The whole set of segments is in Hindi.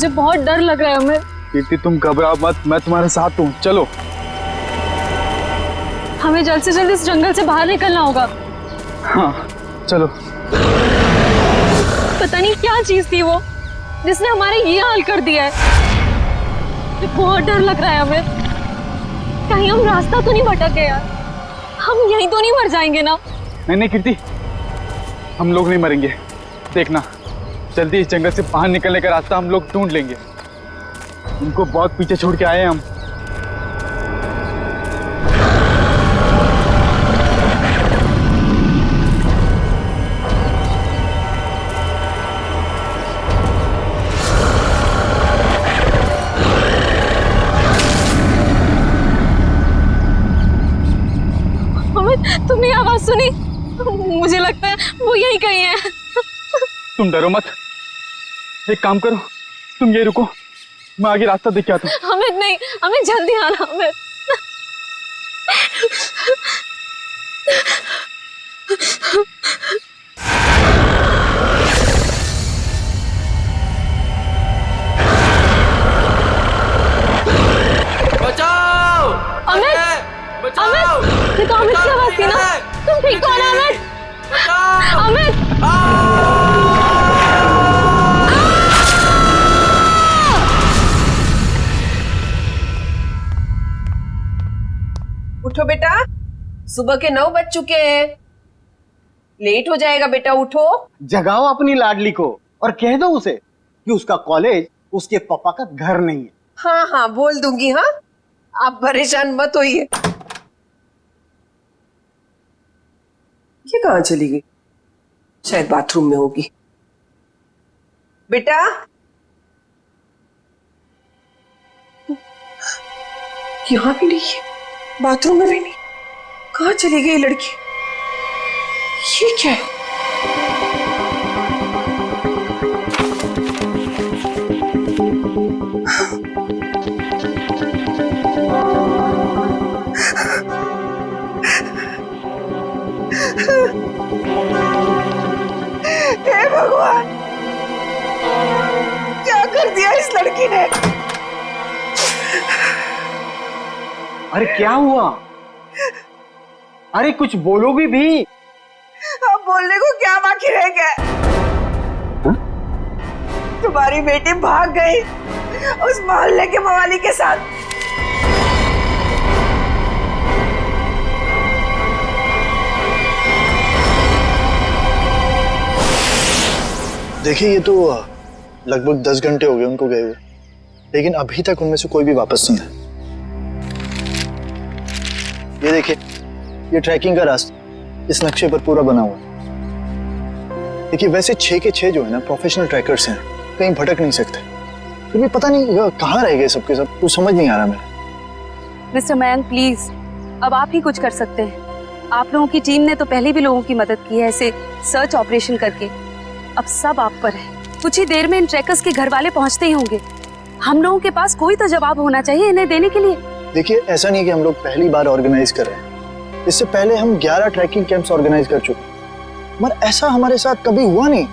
मुझे बहुत डर लग रहा है अमित। कीर्ति तुम घबराओ मत, मैं तुम्हारे साथ हूँ, चलो। हमें जल्द से जल्द इस जंगल से बाहर निकलना होगा। हाँ चलो। पता नहीं क्या चीज थी वो जिसने हमारे ये हाल कर दिया है। मुझे बहुत डर लग रहा है अमित, कहीं हम रास्ता तो नहीं भटक गए यार, हम यहीं तो नहीं मर जाएंगे ना। नहीं कीर्ति, हम लोग नहीं मरेंगे, देखना जल्दी इस जंगल से बाहर निकलने का रास्ता हम लोग ढूंढ लेंगे। उनको बहुत पीछे छोड़ के आए हैं हम। तुमने आवाज सुनी? मुझे लगता है वो यहीं कहीं है। तुम डरो मत, एक काम करो, तुम ये रुको, मैं आगे रास्ता देख के आता हूँ। अमित नहीं, अमित जल्दी आना अमित। बचाओ! अमित! बचाओ! अमित! ये तो अमित की आवाज थी ना? तुम ठीक तो हो ना अमित? अमित! उठो बेटा, सुबह के 9 बज चुके हैं, लेट हो जाएगा बेटा, उठो। जगाओ अपनी लाडली को और कह दो उसे कि उसका कॉलेज उसके पापा का घर नहीं है। हाँ हाँ बोल दूंगी। हाँ आप परेशान मत होइए। ये कहाँ चली गई? शायद बाथरूम में होगी। बेटा यहाँ भी नहीं है, बाथरूम में भी नहीं, कहाँ चली गई लड़की? ये क्या है? हे भगवान, क्या कर दिया इस लड़की ने? अरे क्या हुआ? अरे कुछ बोलोगी भी? अब बोलने को क्या बाकी रह गया? तुम्हारी बेटी भाग गई उस मोहल्ले के मवाली के साथ। देखिए ये तो लगभग 10 घंटे हो गए उनको गए हुए, लेकिन अभी तक उनमें से कोई भी वापस नहीं है। ये देखिए, ये ट्रैकिंग का रास्ता इस नक्शे पर पूरा बना हुआ है। देखिए वैसे 6 के 6 जो है ना प्रोफेशनल ट्रैकर्स हैं, कहीं भटक नहीं सकते, फिर भी पता नहीं कहाँ रह गए सबके सब, कुछ समझ नहीं आ रहा मेरा। मिस्टर मयंक प्लीज, अब आप ही कुछ कर सकते हैं। आप लोगों की टीम ने तो पहले भी लोगों की मदद की है ऐसे सर्च ऑपरेशन करके, अब सब आप पर है। कुछ ही देर में इन ट्रैकर्स के घर वाले पहुंचते ही होंगे। हम लोगों के पास कोई तो जवाब होना चाहिए इन्हें देने के लिए। देखिए ऐसा नहीं कि हम लोग पहली बार ऑर्गेनाइज कर रहे हैं, इससे पहले हम 11 ट्रैकिंग कैंप्स ऑर्गेनाइज कर चुके हैं, मगर ऐसा हमारे साथ कभी हुआ नहीं।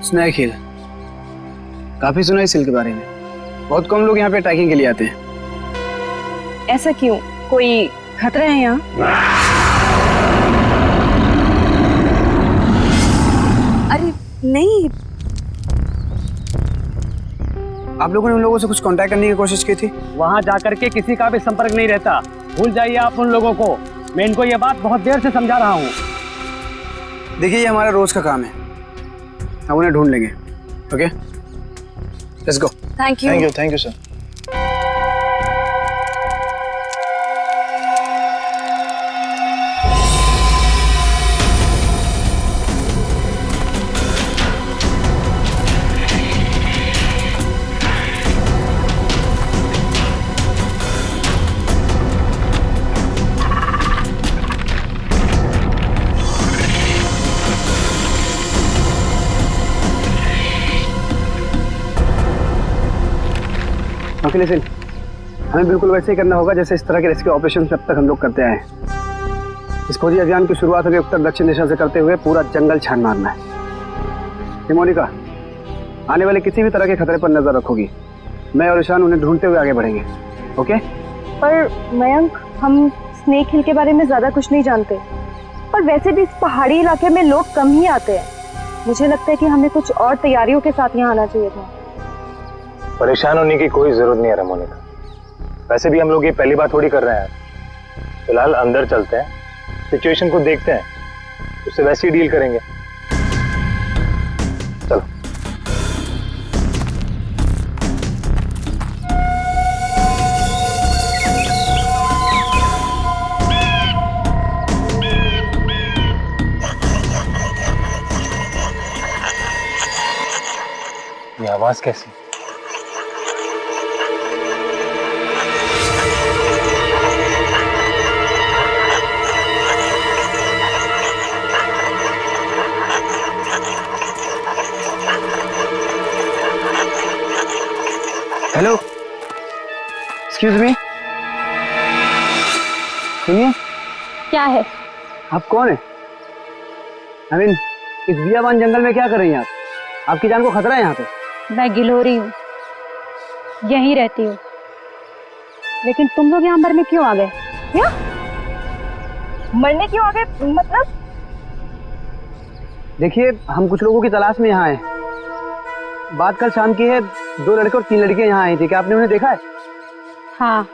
स्नैक हिल, काफी सुना इस हिल के बारे में, बहुत कम लोग यहाँ पे ट्रैकिंग के लिए आते हैं। ऐसा क्यों, कोई खतरा है यहाँ? अरे नहीं, आप लोगों ने उन लोगों से कुछ कांटेक्ट करने की कोशिश की थी? वहां जाकर के किसी का भी संपर्क नहीं रहता, भूल जाइए आप उन लोगों को। मैं इनको ये बात बहुत देर से समझा रहा हूँ। देखिए ये हमारा रोज का काम है, हम उन्हें ढूंढ लेंगे। Okay let's go. Thank you. Thank you sir. Okay listen, हमें बिल्कुल वैसे ही करना होगा जैसे इस तरह के रेस्क्यू ऑपरेशन अब तक हम लोग करते आए हैं। इस खोजी अभियान की शुरुआत हमें उत्तर दक्षिण दिशा से करते हुए पूरा जंगल छान मारना है। मोनिका, आने वाले किसी भी तरह के खतरे पर नजर रखोगी। मैं और ईशान उन्हें ढूंढते हुए आगे बढ़ेंगे। ओके? पर मयंक, हम स्नेक हिल के बारे में ज्यादा कुछ नहीं जानते, और वैसे भी इस पहाड़ी इलाके में लोग कम ही आते हैं। मुझे लगता है कि हमें कुछ और तैयारियों के साथ यहाँ आना चाहिए था। परेशान होने की कोई जरूरत नहीं है रमोनिका। वैसे भी हम लोग ये पहली बार थोड़ी कर रहे हैं। फिलहाल अंदर चलते हैं, सिचुएशन को देखते हैं, उससे वैसे ही डील करेंगे। चलो। ये आवाज कैसी? हेलो, एक्सक्यूज मी, सुनिए। क्या है? आप कौन है? आई मीन, इस बियाबान जंगल में क्या कर रही हैं आप? आपकी जान को खतरा है यहाँ पे। मैं गिलोरी हूँ, यहीं रहती हूँ। लेकिन तुम लोग यहाँ मरने क्यों आ गए? क्या मरने क्यों आ गए? मतलब देखिए, हम कुछ लोगों की तलाश में यहाँ आए। बात कल शाम की है, 2 लड़के और 3 लड़कियां यहाँ आई थी। क्या आपने उन्हें देखा है? हाँ,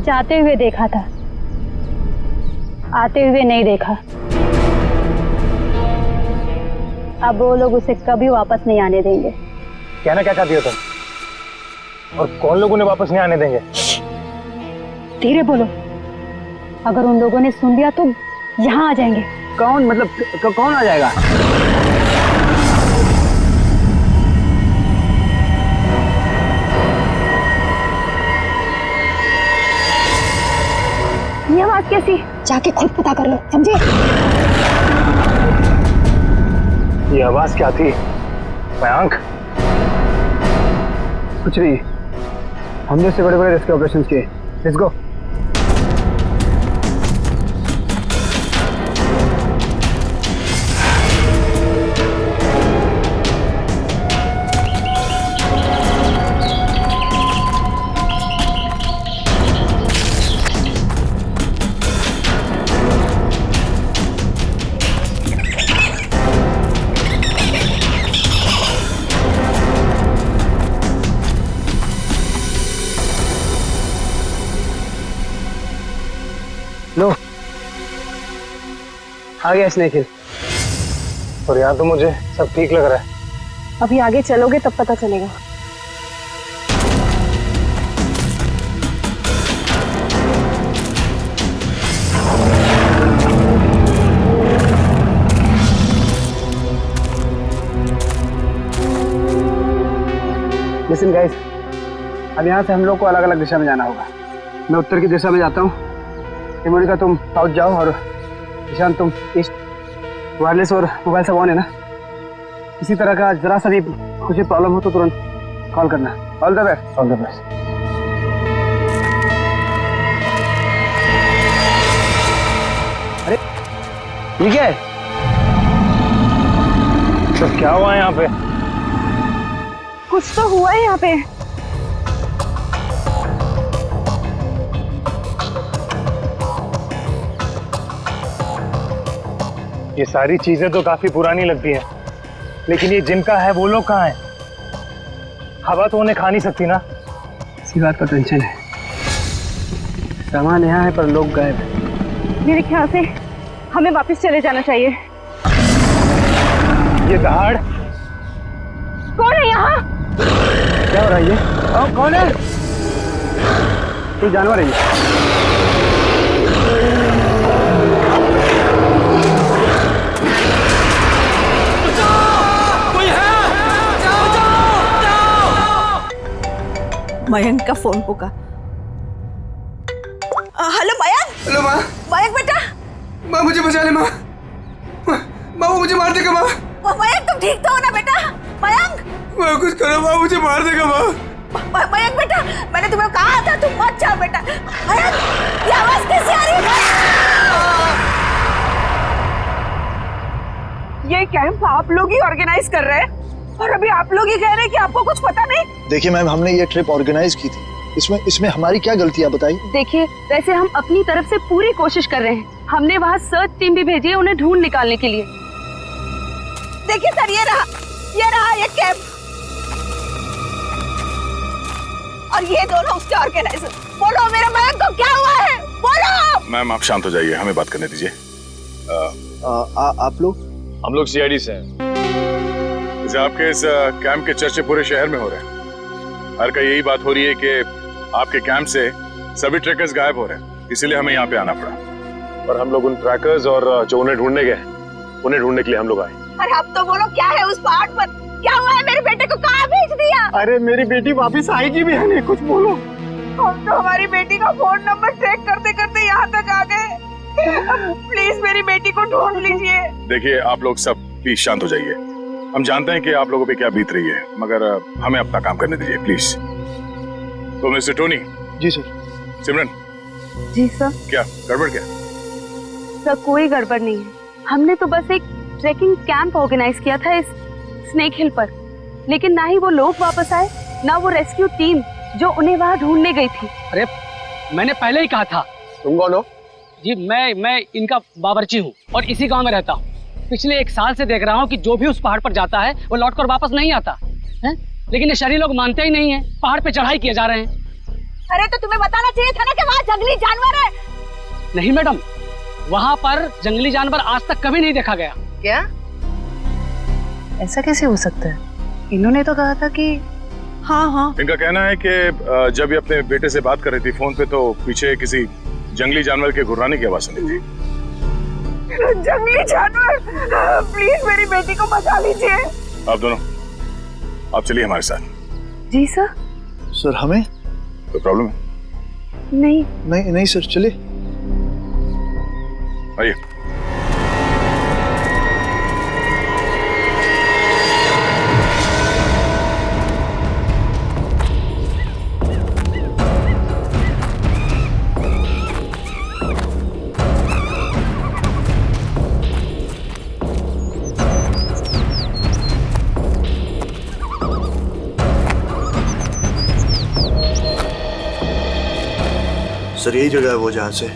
जाते हुए देखा था, आते हुए नहीं देखा। अब वो लोग उसे कभी वापस नहीं आने देंगे। कहना क्या चाहती हो तुम? और कौन लोग उन्हें वापस नहीं आने देंगे? धीरे बोलो, अगर उन लोगों ने सुन लिया तो यहाँ आ जाएंगे। कौन? मतलब कौन आ जाएगा? ये आवाज कैसी? जाके खुद पता कर लो, समझे? ये आवाज क्या थी मयंक? कुछ नहीं, हमने इससे बड़े बड़े रेस्क्यू ऑपरेशन किए। Let's go. लो, आ गया स्नेक हिल। और यहाँ तो मुझे सब ठीक लग रहा है। अभी आगे चलोगे तब पता चलेगा। लिसन गाइस, अब यहाँ से हम लोग को अलग अलग दिशा में जाना होगा। मैं उत्तर की दिशा में जाता हूँ, मोनिका तुम साउथ जाओ, और ईशान तुम ईस्ट। वायरलेस और मोबाइल सब ऑन है ना? किसी तरह का जरा सा भी कुछ भी प्रॉब्लम हो तो तुरंत कॉल करना। All the best. All the best. अरे ये क्या है? तो क्या हुआ है यहाँ पे? कुछ तो हुआ है यहाँ पे। ये सारी चीजें तो काफी पुरानी लगती हैं, लेकिन ये जिनका है वो लोग कहाँ हैं? हवा तो उन्हें खा नहीं सकती ना। इसी बात का टेंशन है। सामान यहाँ है पर लोग गायब हैं। मेरे ख्याल से हमें वापस चले जाना चाहिए। ये दहाड़ कौन है यहाँ? क्या हो रहा है ये? कौन है? कोई जानवर है ये? मयंक का फोन होगा। हेलो मयंक। हेलो माँ। मयंक बेटा। माँ मुझे बचा ले माँ। माँ वो मुझे मार देगा माँ। मयंक तुम ठीक तो हो ना बेटा? मयंक। माँ कुछ करो माँ, मुझे मार देगा माँ। मयंक बेटा, मैंने तुम्हें कहा था तुम मत जाओ बेटा। मयंक, ये आवाज कैसे आ रही है? ये कैंप आप लोग ही ऑर्गेनाइज कर रहे हैं? और अभी आप लोग ही कह रहे हैं कि आपको कुछ पता नहीं। देखिए मैम, हमने ये ट्रिप ऑर्गेनाइज की थी, इसमें हमारी क्या गलती है बताइए। देखिए, वैसे हम अपनी तरफ से पूरी कोशिश कर रहे हैं। हमने वहाँ सर्च टीम भी भेजी है उन्हें ढूंढ निकालने के लिए। देखिए सर, ये रहा ये कैंप और ये दोनों उसके ऑर्गेनाइजर। बोलो मेरे मयंक को क्या हुआ है, बोलो। मैम आप शांत हो जाइए, हमें बात करने दीजिए। आप लोग? हम लोग सीआईडी से हैं। जैसे आपके इस कैंप के चर्चे पूरे शहर में हो रहे हैं। हर का यही बात हो रही है कि आपके कैंप से सभी ट्रैकर्स गायब हो रहे हैं, इसीलिए हमें यहाँ पे आना पड़ा। और हम लोग उन ट्रैकर्स और जो उन्हें ढूंढने गए, उन्हें ढूंढने के लिए हम लोग आए। अरे अब तो बोलो, क्या है उस पहाड़ पर, क्या हुआ है? मेरे बेटे को कहाँ भेज दिया? अरे मेरी बेटी वापस आएगी भी है नहीं, कुछ बोलो। हम तो हमारी बेटी का फोन नंबर ट्रैक करते करते यहाँ तक आ गए। प्लीज मेरी बेटी को ढूंढ लीजिए। देखिए आप लोग सब प्लीज शांत हो जाइए। हम जानते हैं कि आप लोगों पे क्या बीत रही है, मगर हमें अपना काम करने दीजिए प्लीज। तो मिस्टर टोनी। जी सर। सिमरन। जी सर। क्या गड़बड़ क्या? सर कोई गड़बड़ नहीं है। हमने तो बस एक ट्रैकिंग कैंप ऑर्गेनाइज किया था इस स्नेक हिल पर, लेकिन ना ही वो लोग वापस आए, ना वो रेस्क्यू टीम जो उन्हें वहाँ ढूंढने गई थी। अरे मैंने पहले ही कहा था। तुम कौन हो? जी मैं इनका बावर्ची हूँ और इसी गांव में रहता हूँ। पिछले 1 साल से देख रहा हूँ कि जो भी उस पहाड़ पर जाता है वो लौटकर वापस नहीं आता है, लेकिन ये शहरी लोग मानते ही नहीं है। पहाड़ पे चढ़ाई किए जा रहे हैं। अरे तो तुम्हें बताना चाहिए था ना कि वहाँ जंगली जानवर है। नहीं मैडम, वहाँ पर जंगली जानवर आज तक कभी नहीं देखा गया। क्या? ऐसा कैसे हो सकता है? इन्होंने तो कहा था कि हाँ। इनका कहना है कि जब ये अपने बेटे से बात कर रही थी फोन पे, तो पीछे किसी जंगली जानवर के गुर्राने की आवाज सुनी थी। जंगली जानवर, प्लीज मेरी बेटी को बचा लीजिए। आप दोनों आप चलिए हमारे साथ। जी सर। सर हमें कोई प्रॉब्लम है? नहीं सर, चलिए। आइए। सर यही जगह है वो जहाँ से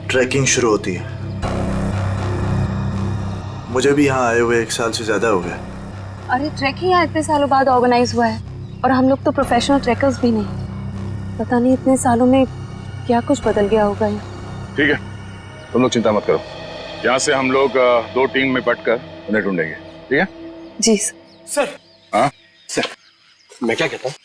ट्रैकिंग शुरू होती है। मुझे भी यहाँ आए हुए 1 साल से ज्यादा हो गया। अरे ट्रैकिंग यहाँ इतने सालों बाद ऑर्गेनाइज हुआ है और हम लोग तो प्रोफेशनल ट्रैकर्स भी नहीं। पता नहीं इतने सालों में क्या कुछ बदल गया होगा यहाँ। ठीक है, तुम लोग चिंता मत करो। यहाँ से हम लोग 2 टीम में बंटकर उन्हें ढूंढेंगे, ठीक है? जी सर। हाँ सर, मैं क्या कहता हूँ,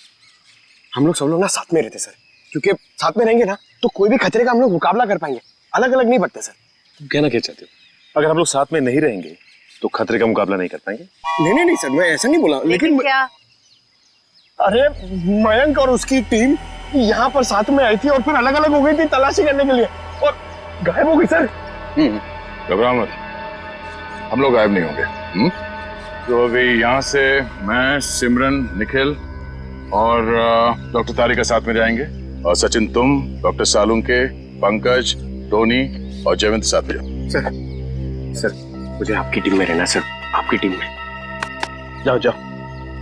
हम लोग सब लोग ना साथ में रहते सर, क्योंकि साथ में रहेंगे ना तो कोई भी खतरे का हम लोग मुकाबला कर पाएंगे। अलग अलग नहीं बढ़ते सर। तुम कहना क्या चाहते हो? अगर हम लोग साथ में नहीं रहेंगे तो खतरे का मुकाबला नहीं कर पाएंगे? नहीं सर, मैं ऐसा नहीं बोला, लेकिन क्या? अरे मयंक और उसकी टीम यहाँ पर साथ में आई थी और फिर अलग अलग हो गई थी तलाशी करने के लिए और गायब हो गई सर। घबराओ मत, हम लोग गायब नहीं होंगे। तो अभी यहाँ से मैं, सिमरन, निखिल और डॉक्टर तारिका साथ में जाएंगे, और सचिन तुम, डॉक्टर सालुंके, पंकज, टोनी और जयवंत साथ में जाओ। सर मुझे आपकी टीम में रहना सर, आपकी टीम में। जाओ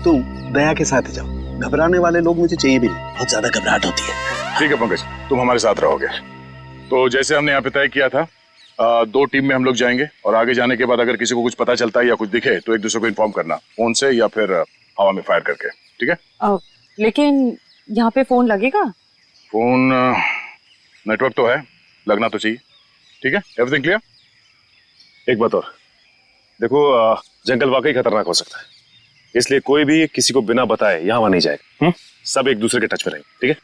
तुम दया के साथ जाओ, घबराने वाले लोग मुझे चाहिए भी नहीं, बहुत ज्यादा घबराहट होती है। ठीक है पंकज, तुम हमारे साथ रहोगे। तो जैसे हमने यहाँ पे तय किया था, 2 टीम में हम लोग जाएंगे और आगे जाने के बाद अगर किसी को कुछ पता चलता है या कुछ दिखे तो एक दूसरे को इन्फॉर्म करना, फोन से या फिर हवा में फायर करके, ठीक है? लेकिन यहाँ पे फोन लगेगा? फोन नेटवर्क तो है, लगना तो चाहिए। ठीक है, एवरीथिंग क्लियर? एक बात और देखो, जंगल वाकई खतरनाक हो सकता है, इसलिए कोई भी किसी को बिना बताए यहाँ नहीं जाएगा। सब एक दूसरे के टच में रहेंगे, ठीक है?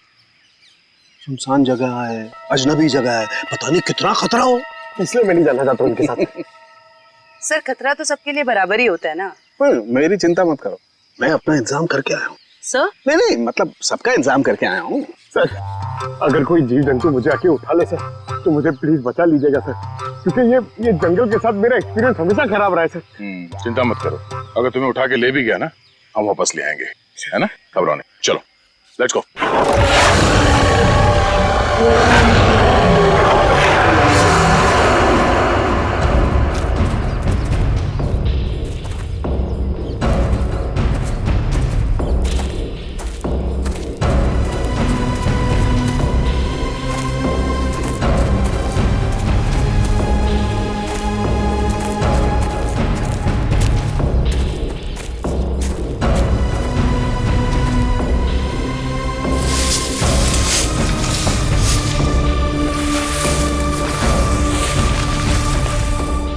सुनसान जगह है, अजनबी जगह है, पता नहीं कितना खतरा हो, इसलिए मैं नहीं जाना चाहता उनके साथ। सर खतरा तो सबके लिए बराबर ही होता है ना। पर मेरी चिंता मत करो, मैं अपना इंतजाम करके आया हूँ। सर? नहीं मतलब सबका इंतजाम करके आया हूँ। सर अगर कोई जीव जंतु मुझे आके उठा ले सर तो मुझे प्लीज बचा लीजिएगा सर, क्योंकि ये जंगल के साथ मेरा एक्सपीरियंस हमेशा खराब रहा है सर। चिंता मत करो, अगर तुम्हें उठा के ले भी गया ना, हम वापस ले आएंगे, है ना? घबराओ नहीं, चलो लेट्स गो।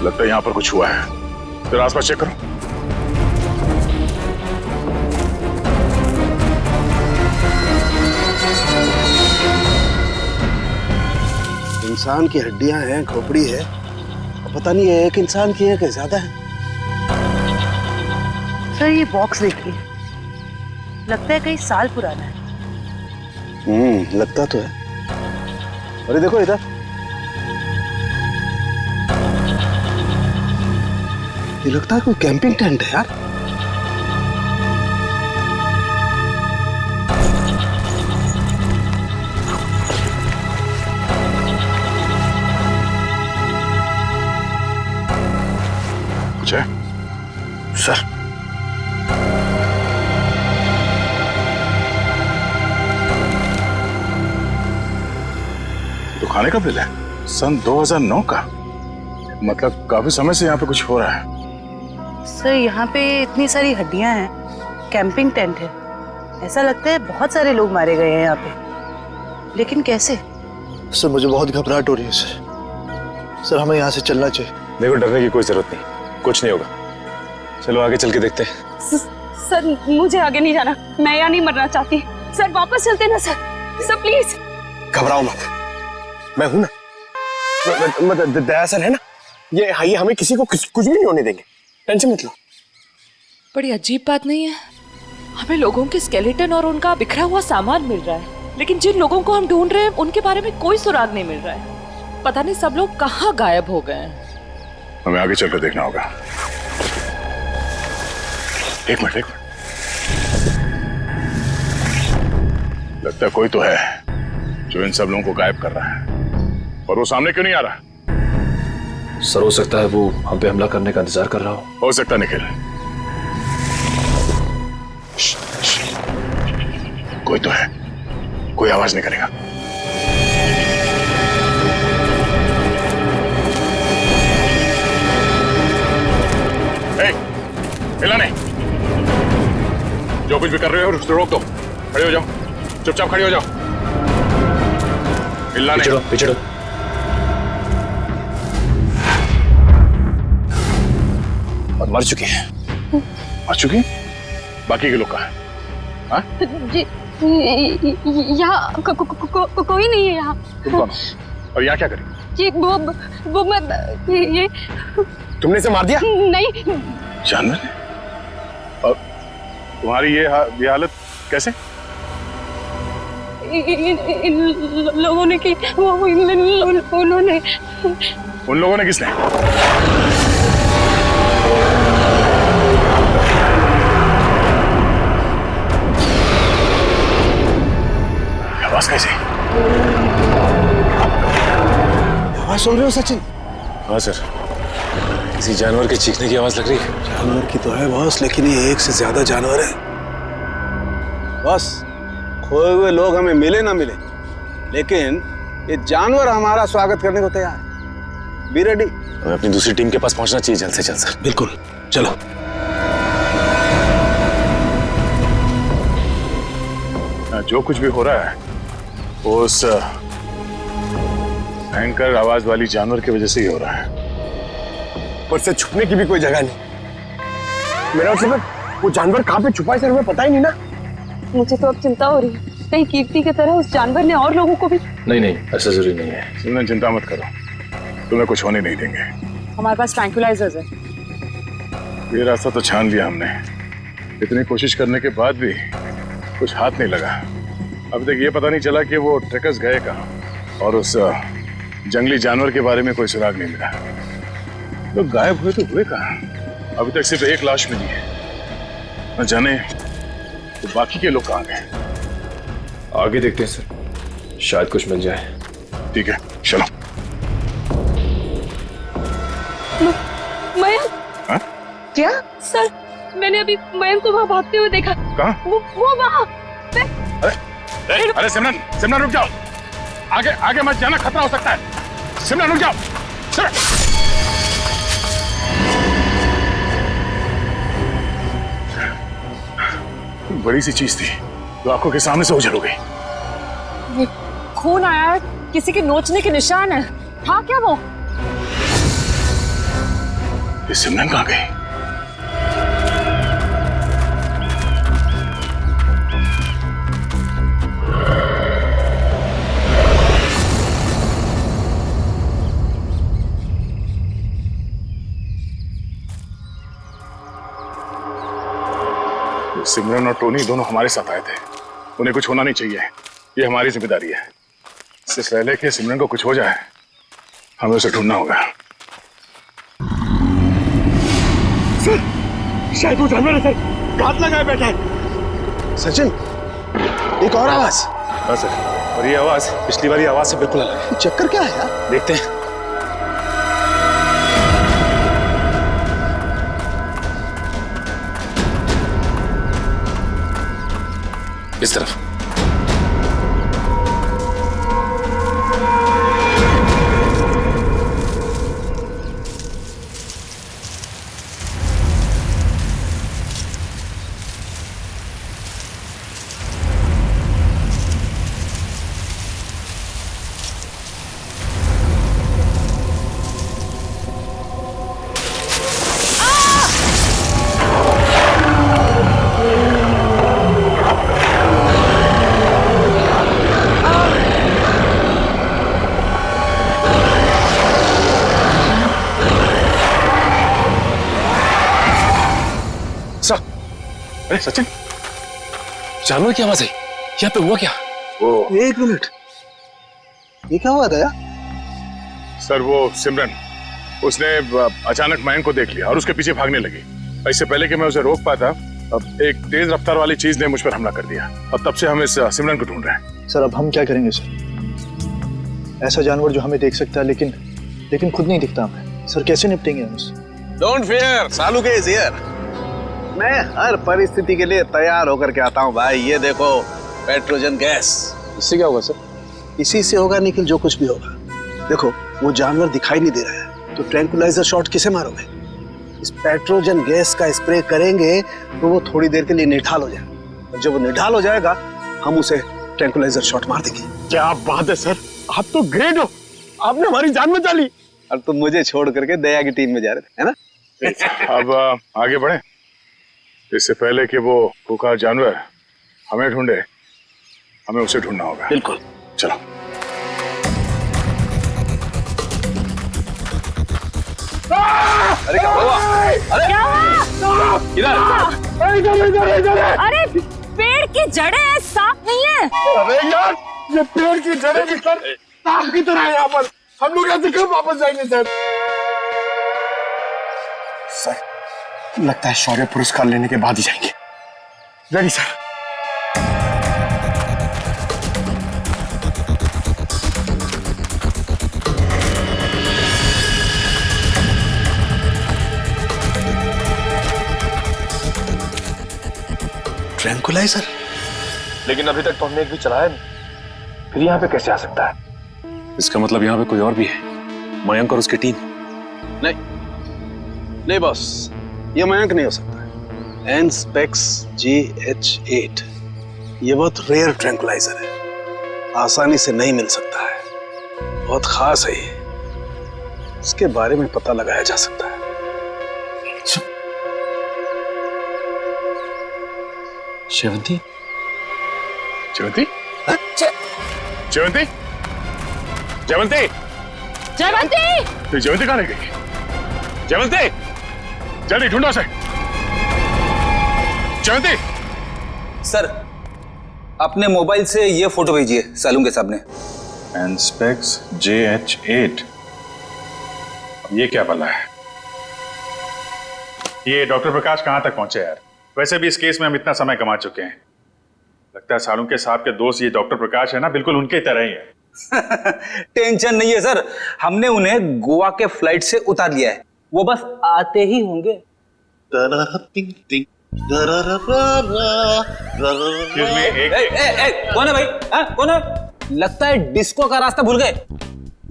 लगता है यहाँ पर कुछ हुआ है। फिर आसपास चेक करो। इंसान की हड्डियां हैं, खोपड़ी है, पता नहीं एक इंसान की है कि ज्यादा है। सर ये बॉक्स देखिए, लगता है कई साल पुराना है। लगता तो है। अरे देखो इधर, ये लगता है कोई कैंपिंग टेंट है यार। कुछ है? सर तो खाने का बिल है सन 2009 का। मतलब काफी समय से यहाँ पे कुछ हो रहा है। सर यहाँ पे इतनी सारी हड्डियां हैं, कैंपिंग टेंट है, ऐसा लगता है बहुत सारे लोग मारे गए हैं यहाँ पे, लेकिन कैसे? सर मुझे बहुत घबराहट हो रही है सर। सर हमें यहाँ से चलना चाहिए। देखो डरने की कोई जरूरत नहीं, कुछ नहीं होगा। चलो आगे चल के देखते हैं। सर मुझे आगे नहीं जाना, मैं यहाँ नहीं मरना चाहती। सर वापस चलते ना सर, सर प्लीज। घबराओ मत, मैं हूं ना। दया सर है ना, ये हमें किसी को कुछ भी नहीं होने देंगे, टेंशन मत लो। बड़ी अजीब बात नहीं है, हमें लोगों के स्केलेटन और उनका बिखरा हुआ सामान मिल रहा है, लेकिन जिन लोगों को हम ढूंढ रहे हैं उनके बारे में कोई सुराग नहीं मिल रहा है। पता नहीं सब लोग कहाँ गायब हो गए हैं। हमें आगे चलकर देखना होगा। एक मिनट। लगता है कोई तो है जो इन सब लोगों को गायब कर रहा है, और वो सामने क्यों नहीं आ रहा? सर हो सकता है वो हम पे हमला करने का इंतजार कर रहा हो सकता निखिल। कोई तो है, कोई आवाज नहीं करेगा। हिला नहीं, जो कुछ भी कर रहे हो उसको रोक दो। खड़े हो जाओ, चुपचाप खड़े हो जाओ, हिलना नहीं। पीछे और मर चुकी है। मर चुकी? बाकी के लोग कहाँ हैं? हाँ? जी यहाँ कोई नहीं है यहाँ। तुम कौन हो? और यहाँ क्या करें? जी वो मैं ये तुमने इसे मार दिया? नहीं। जानवर ने? और तुम्हारी ये हालत कैसे? इन लोगों ने की। उन्होंने। उन लोगों ने किसने? आवाज कैसे? आवाज सुन रहे हो सचिन? हाँ सर, किसी जानवर के चीखने की आवाज लग रही है। जानवर की तो है बॉस, लेकिन ये एक से ज्यादा जानवर है बॉस। खोए हुए लोग हमें मिले ना मिले, लेकिन ये जानवर हमारा स्वागत करने को तैयार है। Be ready. हमें अपनी दूसरी टीम के पास पहुंचना चाहिए जल्द से जल्द सर। बिल्कुल, चलो। जो कुछ भी हो रहा है वो उस भयंकर आवाज वाली जानवर की वजह से ही हो रहा है। पर से छुपने की भी कोई जगह नहीं। मेरा मतलब वो जानवर कहाँ पे छुपा है सर, हमें पता ही नहीं ना। मुझे तो अब चिंता हो रही है, कहीं कीर्ति की तरह उस जानवर ने और लोगों को भी। नहीं, ऐसा जरूरी नहीं है। तुमने चिंता मत करो, तुम्हें कुछ होने नहीं देंगे। हमारे पास ट्रैंक्विलाइजर्स है। ये रास्ता तो छान लिया हमने, इतनी कोशिश करने के बाद भी कुछ हाथ नहीं लगा। अब तक ये पता नहीं चला कि वो ट्रेकर्स गए कहाँ, और उस जंगली जानवर के बारे में कोई सुराग नहीं मिला। लोग गायब हुए तो हुए कहाँ? अभी तक सिर्फ एक लाश मिली है, न जाने तो बाकी के लोग कहाँ गए। आगे देखते हैं सर, शायद कुछ मिल जाए। ठीक है, चलो। मयंक। हाँ? क्या? सर मैंने अभी मयंक को वहाँ भागते हुए देखा। कहाँ? वो वहाँ। अरे सिमरन रुक जाओ, आगे मत जाना, खतरा हो सकता है। सिमरन रुक जाओ। बड़ी सी चीज थी जो आंखों के सामने से उजड़ हो गई। खून आया है, किसी के नोचने के निशान है। हाँ क्या वो? ये सिमरन कहाँ गई? सिमरन और टोनी दोनों हमारे साथ आए थे। उन्हें कुछ होना नहीं चाहिए, ये हमारी जिम्मेदारी है। इससे पहले कि सिमरन को कुछ हो जाए हमें उसे ढूंढना होगा। सर, शायद वो जानवर है सर, घात लगाए बैठा है। सचिन, एक और आवाज। हाँ सर, और ये आवाज पिछली वाली आवाज से बिल्कुल अलग है। चक्कर क्या है यार? देखते हैं। इस तरफ। अरे सचिन, जानवर की आवाज है। यहाँ पे हुआ क्या? एक मिनट, ये क्या हुआ था? सर वो सिमरन, उसने अचानक मयंक को देख लिया और उसके पीछे भागने लगी। इससे पहले कि मैं उसे रोक पाता, अब एक तेज रफ्तार वाली चीज ने मुझ पर हमला कर दिया और तब से हम इस सिमरन को ढूंढ रहे हैं। सर अब हम क्या करेंगे सर? ऐसा जानवर जो हमें देख सकता है लेकिन खुद नहीं दिखता हमें। सर कैसे निपटेंगे हम उससे? डोंट फियर, सालू के इज हियर। मैं हर परिस्थिति के लिए तैयार होकर के आता हूँ भाई। ये देखो, पेट्रोजन गैस। इससे क्या होगा सर? इसी से होगा निखिल, जो कुछ भी होगा। देखो, वो जानवर दिखाई नहीं दे रहा है, तो ट्रैंकुलाइजर शॉट किसे मारोगे? इस पेट्रोजन गैस का स्प्रे करेंगे तो वो थोड़ी देर के लिए निढाल हो जाएगा, और जब वो निढाल हो जाएगा हम उसे ट्रैंकुलाइजर शॉट मार देंगे। क्या बात है सर, आप तो ग्रेट हो, आपने हमारी जान बचा ली। और तुम मुझे छोड़ करके दया की टीम में जा रहे थे, है ना? अब आगे बढ़े, इससे पहले कि वो खुंखार जानवर हमें ढूंढे, हमें उसे ढूंढना होगा। बिल्कुल, चलो। अरे क्या हुआ? अरे क्या हुआ? इधर। अरे पेड़ की जड़ें हैं, सांप नहीं है। अरे यार, ये पेड़ की जड़ें भी सर सांप की तरह है यहाँ पर। हम लोग ऐसे कब वापस जाएंगे सर? सर लगता है शौर्य पुरस्कार लेने के बाद ही जाएंगे। Ready sir. ट्रैंकुलाइजर? लेकिन अभी तक तो हमने एक भी चलाया नहीं, फिर यहाँ पे कैसे आ सकता है? इसका मतलब यहाँ पे कोई और भी है, मयंक और उसकी टीम। नहीं बॉस, ये मयंक नहीं हो सकता है। एनस्पेक्स GH8 ये बहुत रेयर ट्रैंकुलाइजर है, आसानी से नहीं मिल सकता है, बहुत खास है ये। इसके बारे में पता लगाया जा सकता है। शेवंती? जयवंती? जयवंती? जयवंती? जयवंती! जयवंती कहाँ रह गई? जयवंती, जल्दी ढूंढो उसे। जयवंती! सर, अपने मोबाइल से ये फोटो भेजिए सालू के सामने। एनस्पेक्स JH8, ये क्या बला है? ये डॉक्टर प्रकाश कहाँ तक पहुंचे यार? वैसे भी इस केस में हम इतना समय कमा चुके हैं। लगता है सालुंके साहब के दोस्त ये डॉक्टर प्रकाश है ना, बिल्कुल उनके तरह ही है। टेंशन नहीं है सर, हमने उन्हें गोवा के फ्लाइट से उतार लिया है, वो बस आते ही होंगे। कौन है भाई? कौन है? लगता है डिस्को का रास्ता भूल गए।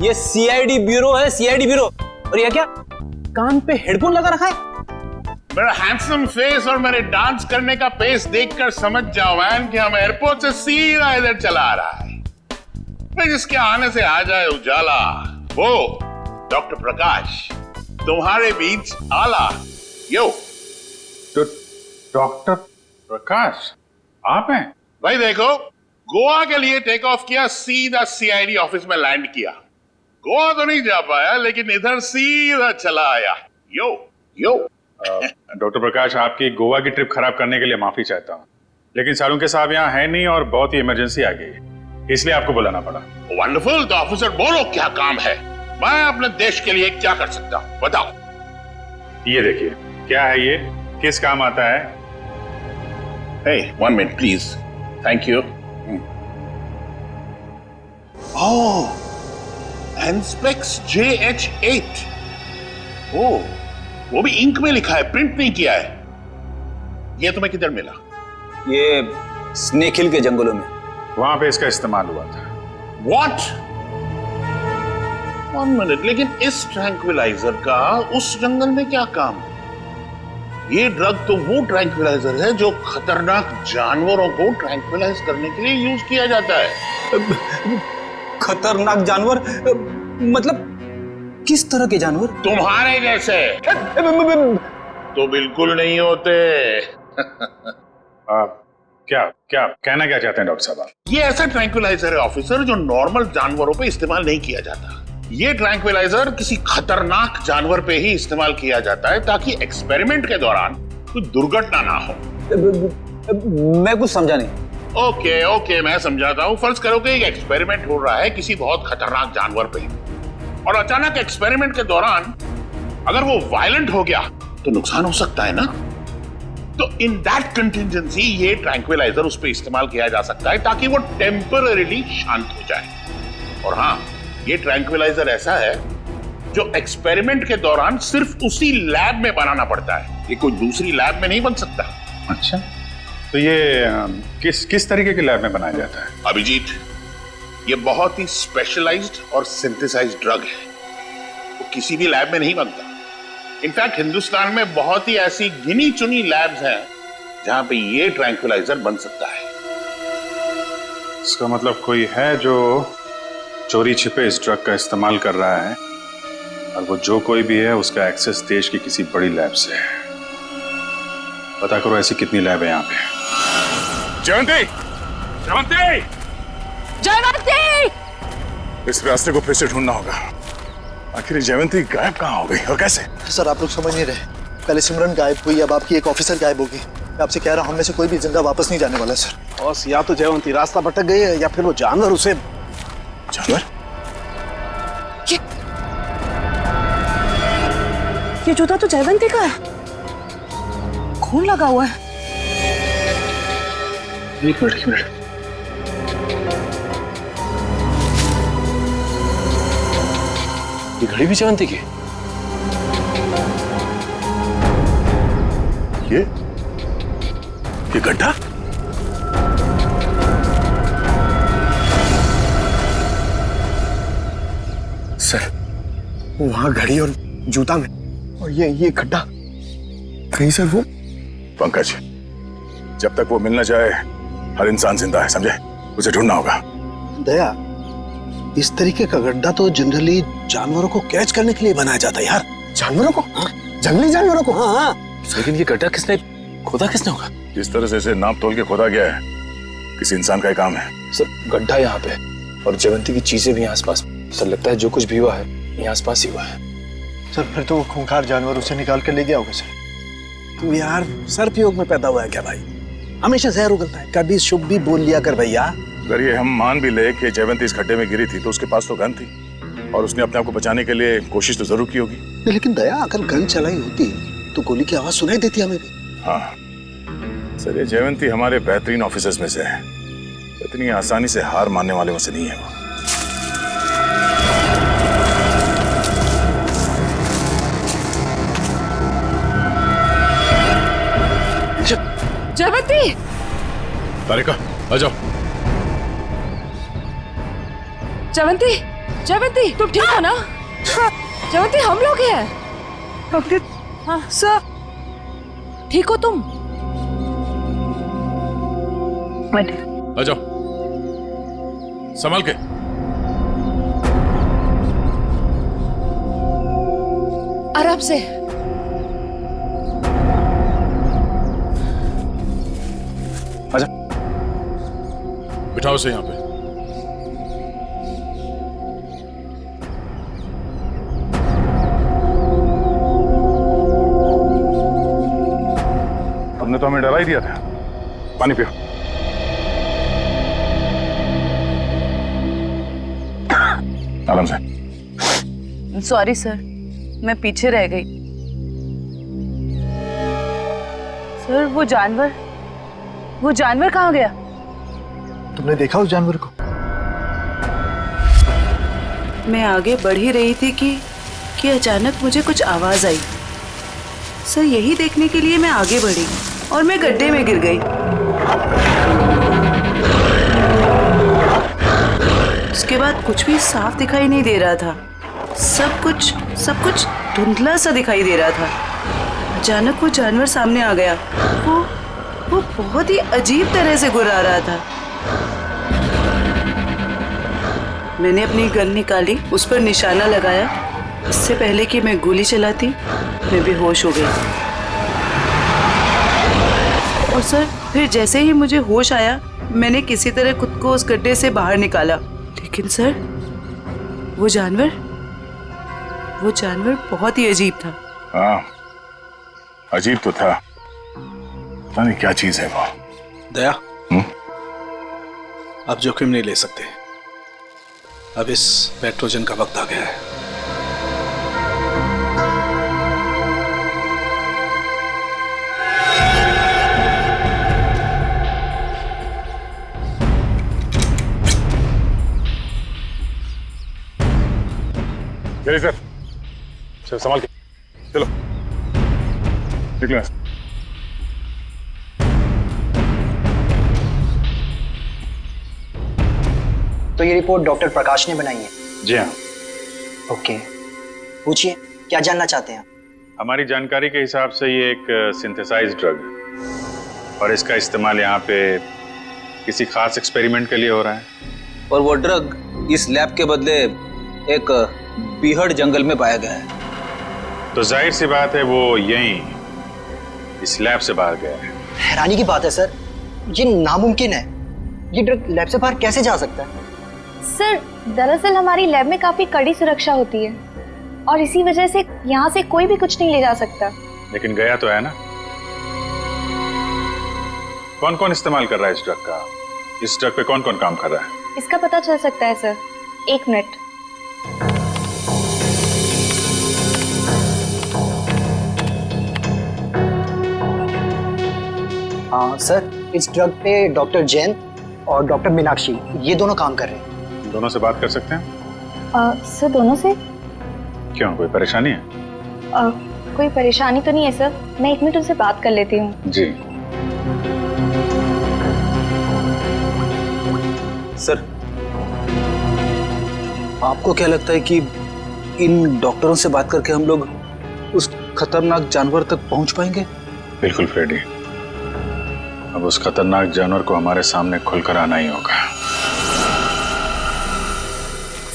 ये CID ब्यूरो है, CID ब्यूरो। और ये क्या, कान पे हेडफोन लगा रखा है? मेरा हैंडसम फेस और मेरे डांस करने का पेस देखकर समझ जाओ वैन कि हम एयरपोर्ट से सीधा इधर चला आ रहा है। फिर जिसके आने से आ जाए उजाला, वो डॉक्टर प्रकाश। तुम्हारे बीच आला। यो तो डॉक्टर प्रकाश आप हैं? भाई देखो, गोवा के लिए टेक ऑफ किया, सीधा सीआईडी ऑफिस में लैंड किया। गोवा तो नहीं जा पाया, लेकिन इधर सीधा चला आया। यो यो डॉक्टर प्रकाश, आपकी गोवा की ट्रिप खराब करने के लिए माफी चाहता हूँ, लेकिन सालुंके साहब यहाँ है नहीं और बहुत ही इमरजेंसी आ गई है, इसलिए आपको बुलाना पड़ा। वंडरफुल। तो ऑफिसर बोलो क्या काम है, मैं अपने देश के लिए क्या कर सकता हूँ, बताओ। ये देखिए, क्या है ये, किस काम आता है? Hey, 1 minute please. Thank you. Oh, Anspex JH8. Oh, वो भी इंक में लिखा है, प्रिंट नहीं किया है। ये तुम्हें किधर मिला? ये स्नेक हिल के जंगलों में, वहां पे इसका इस्तेमाल हुआ था। What? 1 minute, लेकिन इस ट्रैंक्विलाइजर का उस जंगल में क्या काम? ये ड्रग तो वो ट्रैंक्विलाइजर है जो खतरनाक जानवरों को ट्रैंक्विलाइज करने के लिए यूज किया जाता है। खतरनाक जानवर मतलब किस तरह के जानवर? तुम्हारे जैसे तो बिल्कुल नहीं होते। क्या क्या कहना क्या चाहते हैं डॉक्टर साहब? ये ऐसा ट्रैंक्विलाइजर है ऑफिसर जो नॉर्मल जानवरों पे इस्तेमाल नहीं किया जाता। ये ट्रैंक्विलाइजर किसी खतरनाक जानवर पे ही इस्तेमाल किया जाता है ताकि एक्सपेरिमेंट के दौरान कोई दुर्घटना ना हो। मैं कुछ समझा नहीं। ओके ओके, मैं समझाता हूँ। फर्ज करो कि एक एक्सपेरिमेंट हो रहा है किसी बहुत खतरनाक जानवर पे, और अचानक एक्सपेरिमेंट के दौरान अगर वो वायलेंट हो गया तो नुकसान हो सकता है ना। तो इन दैट कंटिजेंसी ये ट्रैंक्विलाइजर उस पर इस्तेमाल किया जा सकता है ताकि वो टेम्पररीली शांत हो जाए। और हाँ, ये ट्रैंक्विलाइजर ऐसा है जो एक्सपेरिमेंट के दौरान सिर्फ उसी लैब में बनाना पड़ता है, ये कोई दूसरी लैब में नहीं बन सकता। अच्छा, तो ये किस तरीके के लैब में बनाया जाता है? अभिजीत, ये बहुत ही स्पेशलाइज्ड और सिंथेसाइज्ड ड्रग है, वो किसी भी लैब में नहीं बनता। इनफैक्ट हिंदुस्तान में बहुत ही ऐसी गिनी चुनी लैब्स हैं जहां पे ये ट्रैंक्विलाइजर बन सकता है। इसका मतलब कोई है जो चोरी छिपे इस ड्रग का इस्तेमाल कर रहा है, और वो जो कोई भी है उसका एक्सेस देश की किसी बड़ी लैब से है। पता करो ऐसी कितनी लैब है यहाँ पे। जयंती! जयंती! जयवंती! इस रास्ते को फिर से ढूंढना होगा। आखिर जयवंती गायब कहाँ हो गई और कैसे? सर, आप लोग समझ नहीं रहे। पहले सिमरन गायब हुई, अब आपकी एक ऑफिसर गायब होगी। मैं आपसे कह रहा हूँ, हम में से कोई भी जिंदा वापस नहीं जाने वाला सर। बॉस, या तो जयवंती रास्ता भटक गई है या फिर वो जानवर उसे। जानवर? ये जूता तो जयवंती का है, खून लगा हुआ है। एक मिनट। ये घड़ी भी जयवंती की? ये गड्ढा? सर, वहां घड़ी और जूता में, और ये गड्ढा कहीं सर वो। पंकज, जब तक वो मिलना चाहे हर इंसान जिंदा है, समझे? उसे ढूंढना होगा। दया, इस तरीके का गड्ढा तो जनरली जानवरों को कैच करने के लिए बनाया जाता है यार। जानवरों को? हाँ, जंगली जानवरों को। हाँ हाँ। लेकिन ये गड्ढा किसने खोदा होगा? जिस तरह से इसे नाप तोल के खोदा गया है, किसी इंसान का ही काम है। सर, गड्ढा यहाँ पे और जयवंती की चीजें भी आसपास। सर, लगता है जो कुछ भी हुआ है ये आसपास ही हुआ है। सर, फिर तो वो खूंखार जानवर उसे निकाल कर ले गया होगा सर। तू यार सर्पयोग में पैदा हुआ है क्या भाई? हमेशा जहर उगलता है, कभी शुभ भी बोल लिया कर भैया। अगर ये हम मान भी ले कि जयवंती इस गड्ढे में गिरी थी तो उसके पास तो गन थी और उसने अपने आप को बचाने के लिए कोशिश तो जरूर की होगी। लेकिन दया, अगर गन चलाई होती तो गोली की आवाज सुनाई देती हमें भी। हाँ सर, ये जयवंती हमारे बेहतरीन ऑफिसर्स में से है, इतनी आसानी से हार मानने वाले में से नहीं है वो। जयवंती! तारिका, आ जाओ। जयवंती, जयवंती, तुम ठीक हो ना? जयवंती, हम लोग हैं। हाँ सर, ठीक हो तुम? आ जाओ, संभाल के। आराम से। आजा, बिठाओ से यहाँ पे। तुमने तो हमें डरा ही दिया था। पानी पियो। आराम से। सॉरी सर, मैं पीछे रह गई। सर वो जानवर कहाँ गया? तुमने देखा उस जानवर को? मैं आगे बढ़ ही रही थी कि अचानक मुझे कुछ आवाज आई। सर यही देखने के लिए मैं आगे बढ़ी और मैं गड्ढे में गिर गई। उसके बाद कुछ भी साफ दिखाई नहीं दे रहा था। सब कुछ धुंधला सा दिखाई दे रहा था। अचानक वो जानवर सामने आ गया। वो बहुत ही अजीब तरह से गुर्रा रहा था। मैंने अपनी गन निकाली, उस पर निशाना लगाया। इससे पहले कि मैं गोली चलाती, मैं बेहोश हो गई। और सर फिर जैसे ही मुझे होश आया, मैंने किसी तरह खुद को उस गड्ढे से बाहर निकाला। लेकिन सर वो जानवर बहुत ही अजीब था। हाँ, अजीब तो था। पता नहीं क्या चीज है वो। दया, अब जोखिम नहीं ले सकते। अब इस पेट्रोजन का वक्त आ गया है। सर, चलो संभाल के, चलो निकलो। तो ये रिपोर्ट डॉक्टर प्रकाश ने बनाई है? जी हाँ। ओके, पूछिए क्या जानना चाहते हैं? हमारी जानकारी के हिसाब से ये एक सिंथेसाइज्ड ड्रग है और इसका इस्तेमाल यहाँ पे किसी खास एक्सपेरिमेंट के लिए हो रहा है। और वो ड्रग इस लैब के बदले एक बीहड़ जंगल में पाया गया है। तो जाहिर सी बात है वो यहीं इस लैब से बाहर गया है। हैरानी की बात है सर, ये नामुमकिन है। ये ड्रग लैब से बाहर कैसे जा सकता है? सर दरअसल हमारी लैब में काफी कड़ी सुरक्षा होती है और इसी वजह से यहाँ से कोई भी कुछ नहीं ले जा सकता। लेकिन गया तो है ना। कौन कौन इस्तेमाल कर रहा है इस ड्रग का? इस ड्रग पे कौन कौन काम कर रहा है? इसका पता चल सकता है सर। 1 मिनट। हाँ सर, इस ड्रग पे डॉक्टर जैन और डॉक्टर मीनाक्षी ये दोनों काम कर रहे हैं। दोनों से बात कर सकते हैं? सर दोनों से? क्यों, कोई परेशानी है? कोई परेशानी तो नहीं है सर, मैं 1 मिनट उनसे बात कर लेती हूँ। जी सर, आपको क्या लगता है कि इन डॉक्टरों से बात करके हम लोग उस खतरनाक जानवर तक पहुंच पाएंगे? बिल्कुल फ्रेडी, अब उस खतरनाक जानवर को हमारे सामने खुलकर आना ही होगा।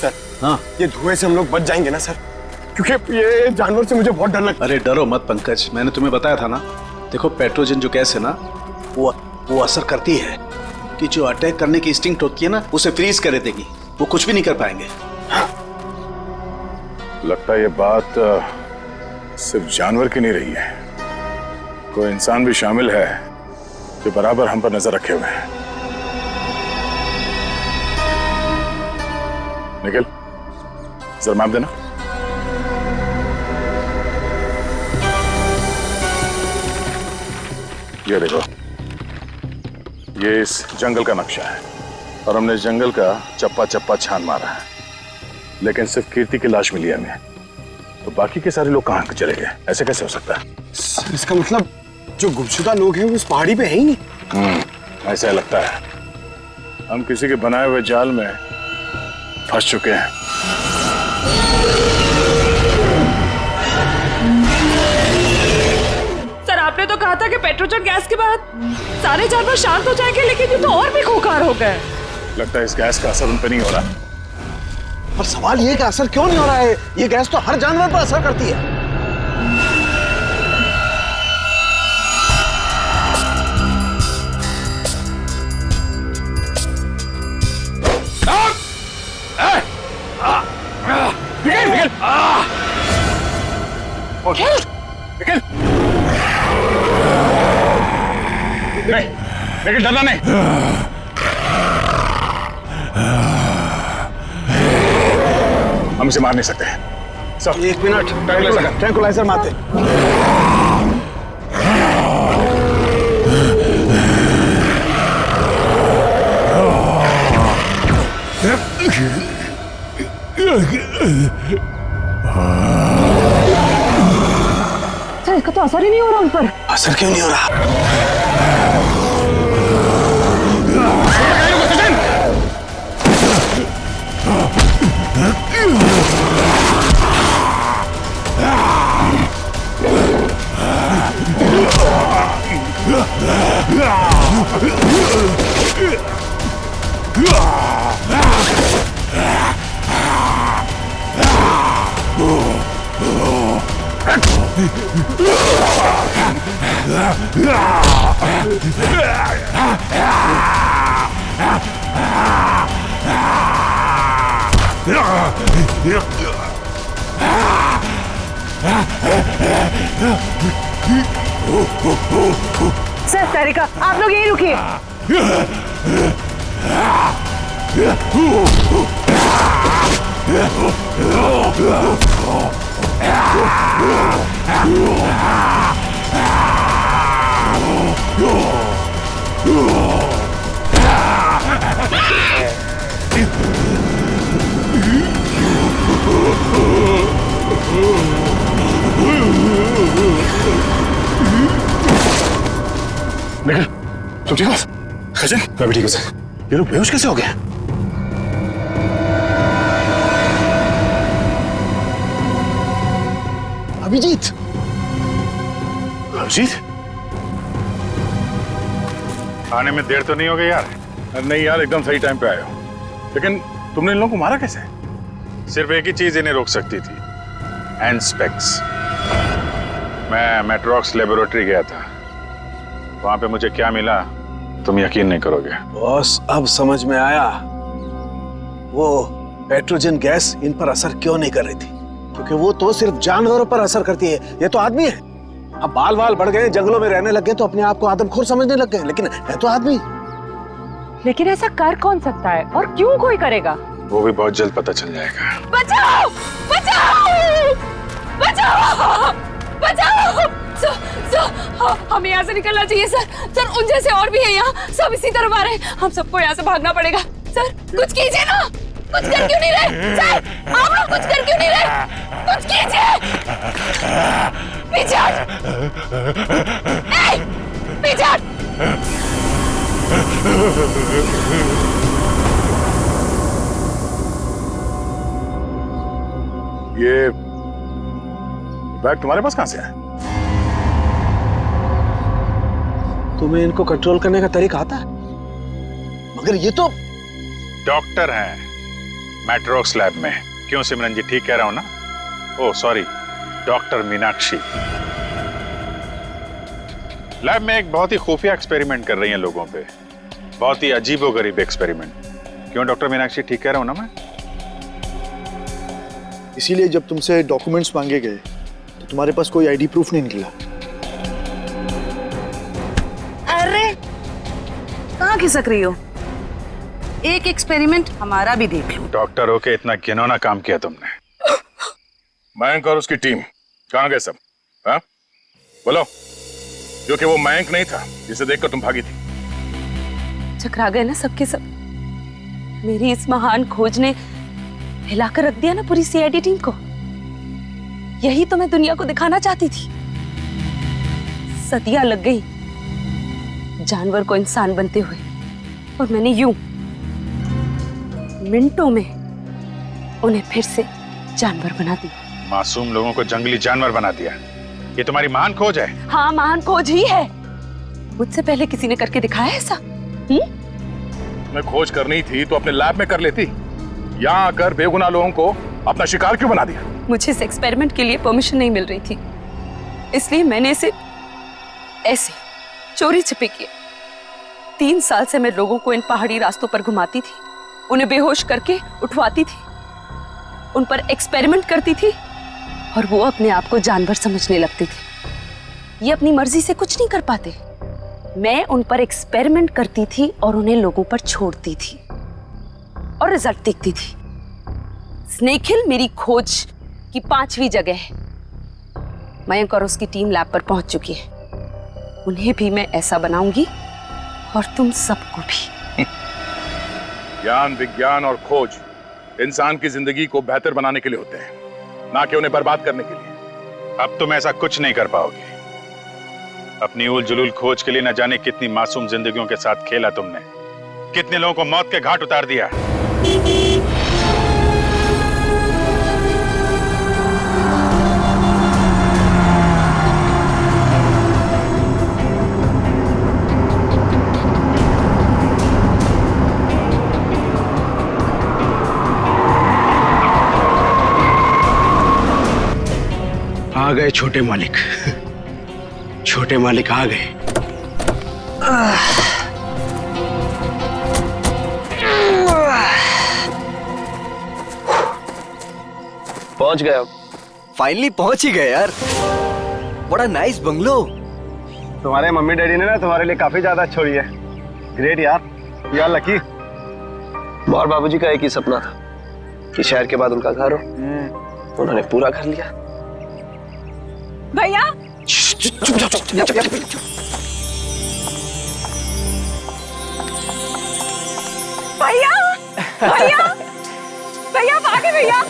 सर, हाँ, ये धुएं से हम लोग बच जाएंगे ना सर? क्योंकि ये जानवर से मुझे बहुत डर लगता है। अरे डरो मत पंकज, मैंने तुम्हें बताया था ना। देखो पेट्रोजन जो गैस है ना, वो असर करती है कि जो अटैक करने की इंस्टिंक्ट होती है ना, उसे फ्रीज कर देगी। वो कुछ भी नहीं कर पाएंगे। लगता है ये बात सिर्फ जानवर की नहीं रही है, कोई इंसान भी शामिल है जो बराबर हम पर नजर रखे हुए हैं। निखिल, जरा मैप देना। ये देखो, ये इस जंगल का नक्शा है और हमने इस जंगल का चप्पा चप्पा छान मारा है, लेकिन सिर्फ कीर्ति की लाश मिली हमें। तो बाकी के सारे लोग कहाँ चले गए? ऐसे कैसे हो सकता है? इसका मतलब जो गुमशुदा लोग हैं वो उस पहाड़ी पे है ही नहीं। ऐसा लगता है हम किसी के बनाए हुए जाल में फंस चुके हैं। सर आपने तो कहा था कि पेट्रोजन गैस के बाद सारे जानवर शांत हो जाएंगे, लेकिन ये तो और भी खूंखार हो गए। लगता है इस गैस का असर उन पर नहीं हो रहा। पर सवाल ये कि असर क्यों नहीं हो रहा है? ये गैस तो हर जानवर पर असर करती है। लेकिन डरना नहीं। हम इसे मार नहीं सकते। सब 1 मिनट, ट्रैंकुलाइजर मारते। सर इसका तो असर ही नहीं हो रहा उन पर। असर क्यों नहीं हो रहा? सर तारिका, आप लोग यहीं रुकिए। निखिल, तुम ठीक हो? खजन, मैं भी ठीक हूँ सर। ये लोग बेहोश कैसे हो गए? अभिजीत, अभिजीत, आने में देर तो नहीं हो गई यार? नहीं यार, एकदम सही टाइम पे आए हो। लेकिन तुमने इन लोगों को मारा कैसे? सिर्फ एक ही चीज इन्हें रोक सकती थी, एंस्पेक्स। मैं मेट्रॉक्स लेबोरेटरी गया था, वहां पे मुझे क्या मिला तुम यकीन नहीं करोगे। बॉस, अब समझ में आया वो पेट्रोजन गैस इन पर असर क्यों नहीं कर रही थी। क्योंकि वो तो सिर्फ जानवरों पर असर करती है, ये तो आदमी है। अब बाल बाल बढ़ गए, जंगलों में रहने लग गए तो अपने आप को आदमखोर समझने लग गए, लेकिन है तो आदमी। लेकिन ऐसा कर कौन सकता है और क्यों कोई करेगा? वो भी बहुत जल्द पता चल जाएगा। बचाओ! बचाओ! बचाओ! बचाओ! हमें यहाँ से निकलना चाहिए सर। सर उन जैसे और भी है यहाँ, सब इसी तरफ आ रहे हैं। हम सबको यहाँ से भागना पड़ेगा। सर कुछ कीजिए ना, कुछ कर क्यों नहीं रहे? सर आप लोग कुछ कर क्यों नहीं रहे? कुछ कीजिए। पीछे हट! पीछे हट! ये बैग तुम्हारे पास कहां से है? तुम्हें इनको कंट्रोल करने का तरीका आता है? मगर ये तो डॉक्टर हैं मैट्रॉक्स लैब में। क्यों सिमरन जी, ठीक कह रहा हूं ना? Oh sorry, doctor Meenakshi. Lab में एक बहुत ही खुफिया एक्सपेरिमेंट कर रही हैं लोगों पे, बहुत ही अजीबोगरीब एक्सपेरिमेंट। क्यों डॉक्टर मीनाक्षी, ठीक कह रहा हूं ना मैं? इसीलिए जब तुमसे डॉक्यूमेंट्स मांगे गए तो तुम्हारे पास कोई आईडी प्रूफ नहीं निकला। अरे कहाँ खिसक रही हो? एक एक्सपेरिमेंट हमारा भी देख लो। डॉक्टर होके इतना घिनौना काम किया तुमने। मयंक और उसकी टीम कहाँ गए सब? हाँ बोलो, जो कि वो मयंक नहीं था जिसे देखकर तुम भागी थी। चकरा गए ना सबके सब। मेरी इस महान खोज ने हिलाकर रख दिया ना पूरी सीआईडी टीम को। यही तो मैं दुनिया को दिखाना चाहती थी। सदियां लग गई जानवर को इंसान बनते हुए, और मैंने यूं मिनटों में उन्हें फिर से जानवर बना दिया। मासूम लोगों को जंगली जानवर बना दिया। ये तुम्हारी महान खोज है? हाँ महान खोज ही है। मुझसे पहले किसी ने करके दिखाया ऐसा? मैं खोज करनी थी तो अपने लैब में कर लेती। यहाँ आकर बेगुनाह लोगों को अपना शिकार क्यों बना दिया? मुझे इस एक्सपेरिमेंट के लिए परमिशन नहीं मिल रही थी, इसलिए मैंने इसे ऐसे चोरी छिपे किया। 3 साल से मैं लोगों को इन पहाड़ी रास्तों पर घुमाती थी, उन्हें बेहोश करके उठवाती थी, उन पर एक्सपेरिमेंट करती थी, और वो अपने आप को जानवर समझने लगते थे। ये अपनी मर्जी से कुछ नहीं कर पाते, मैं उन पर एक्सपेरिमेंट करती थी और उन्हें लोगों पर छोड़ती थी और रिजल्ट देखती थी। स्नेक हिल मेरी खोज की 5वीं जगह है। मयंक और उसकी टीम लैब पर पहुंच चुकी है। उन्हें भी मैं ऐसा बनाऊंगी और तुम सबको भी। ज्ञान, विज्ञान और खोज इंसान की जिंदगी को बेहतर बनाने के लिए होते हैं, ना कि उन्हें बर्बाद करने के लिए। अब तुम ऐसा कुछ नहीं कर पाओगे। अपनी उल जुलूल खोज के लिए न जाने कितनी मासूम जिंदगियों के साथ खेला तुमने, कितने लोगों को मौत के घाट उतार दिया। आ गए छोटे मालिक, छोटे मालिक आ गए। पहुंच गए अब। फाइनली पहुंच ही गए यार। बड़ा नाइस बंगलो। तुम्हारे मम्मी डैडी ने ना तुम्हारे लिए काफी ज्यादा छोड़ी है। ग्रेट यार, यार लकी। और बाबूजी का एक ही सपना था कि शहर के बाद उनका घर हो। उन्होंने पूरा कर लिया। भैया भैया भैया भैया भागे भैया।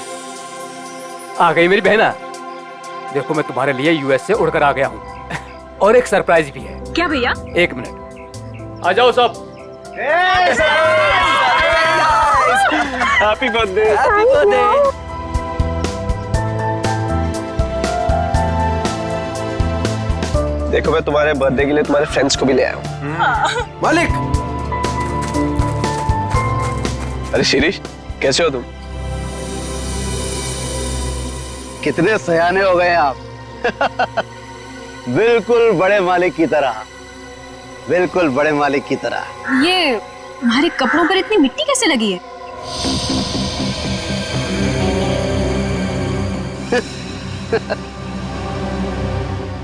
आ गई मेरी बहना। देखो मैं तुम्हारे लिए यूएस से उड़कर आ गया हूँ और एक सरप्राइज भी है। क्या भैया? 1 मिनट, आ जाओ सब। Happy birthday. Happy birthday. देखो मैं तुम्हारे बर्थडे के लिए तुम्हारे फ्रेंड्स को भी ले आया हूँ। मालिक। अरे शिरीष, कैसे हो तुम? कितने सयाने हो गए आप। बिल्कुल बड़े मालिक की तरह, बिल्कुल बड़े मालिक की तरह। ये तुम्हारे कपड़ों पर इतनी मिट्टी कैसे लगी है?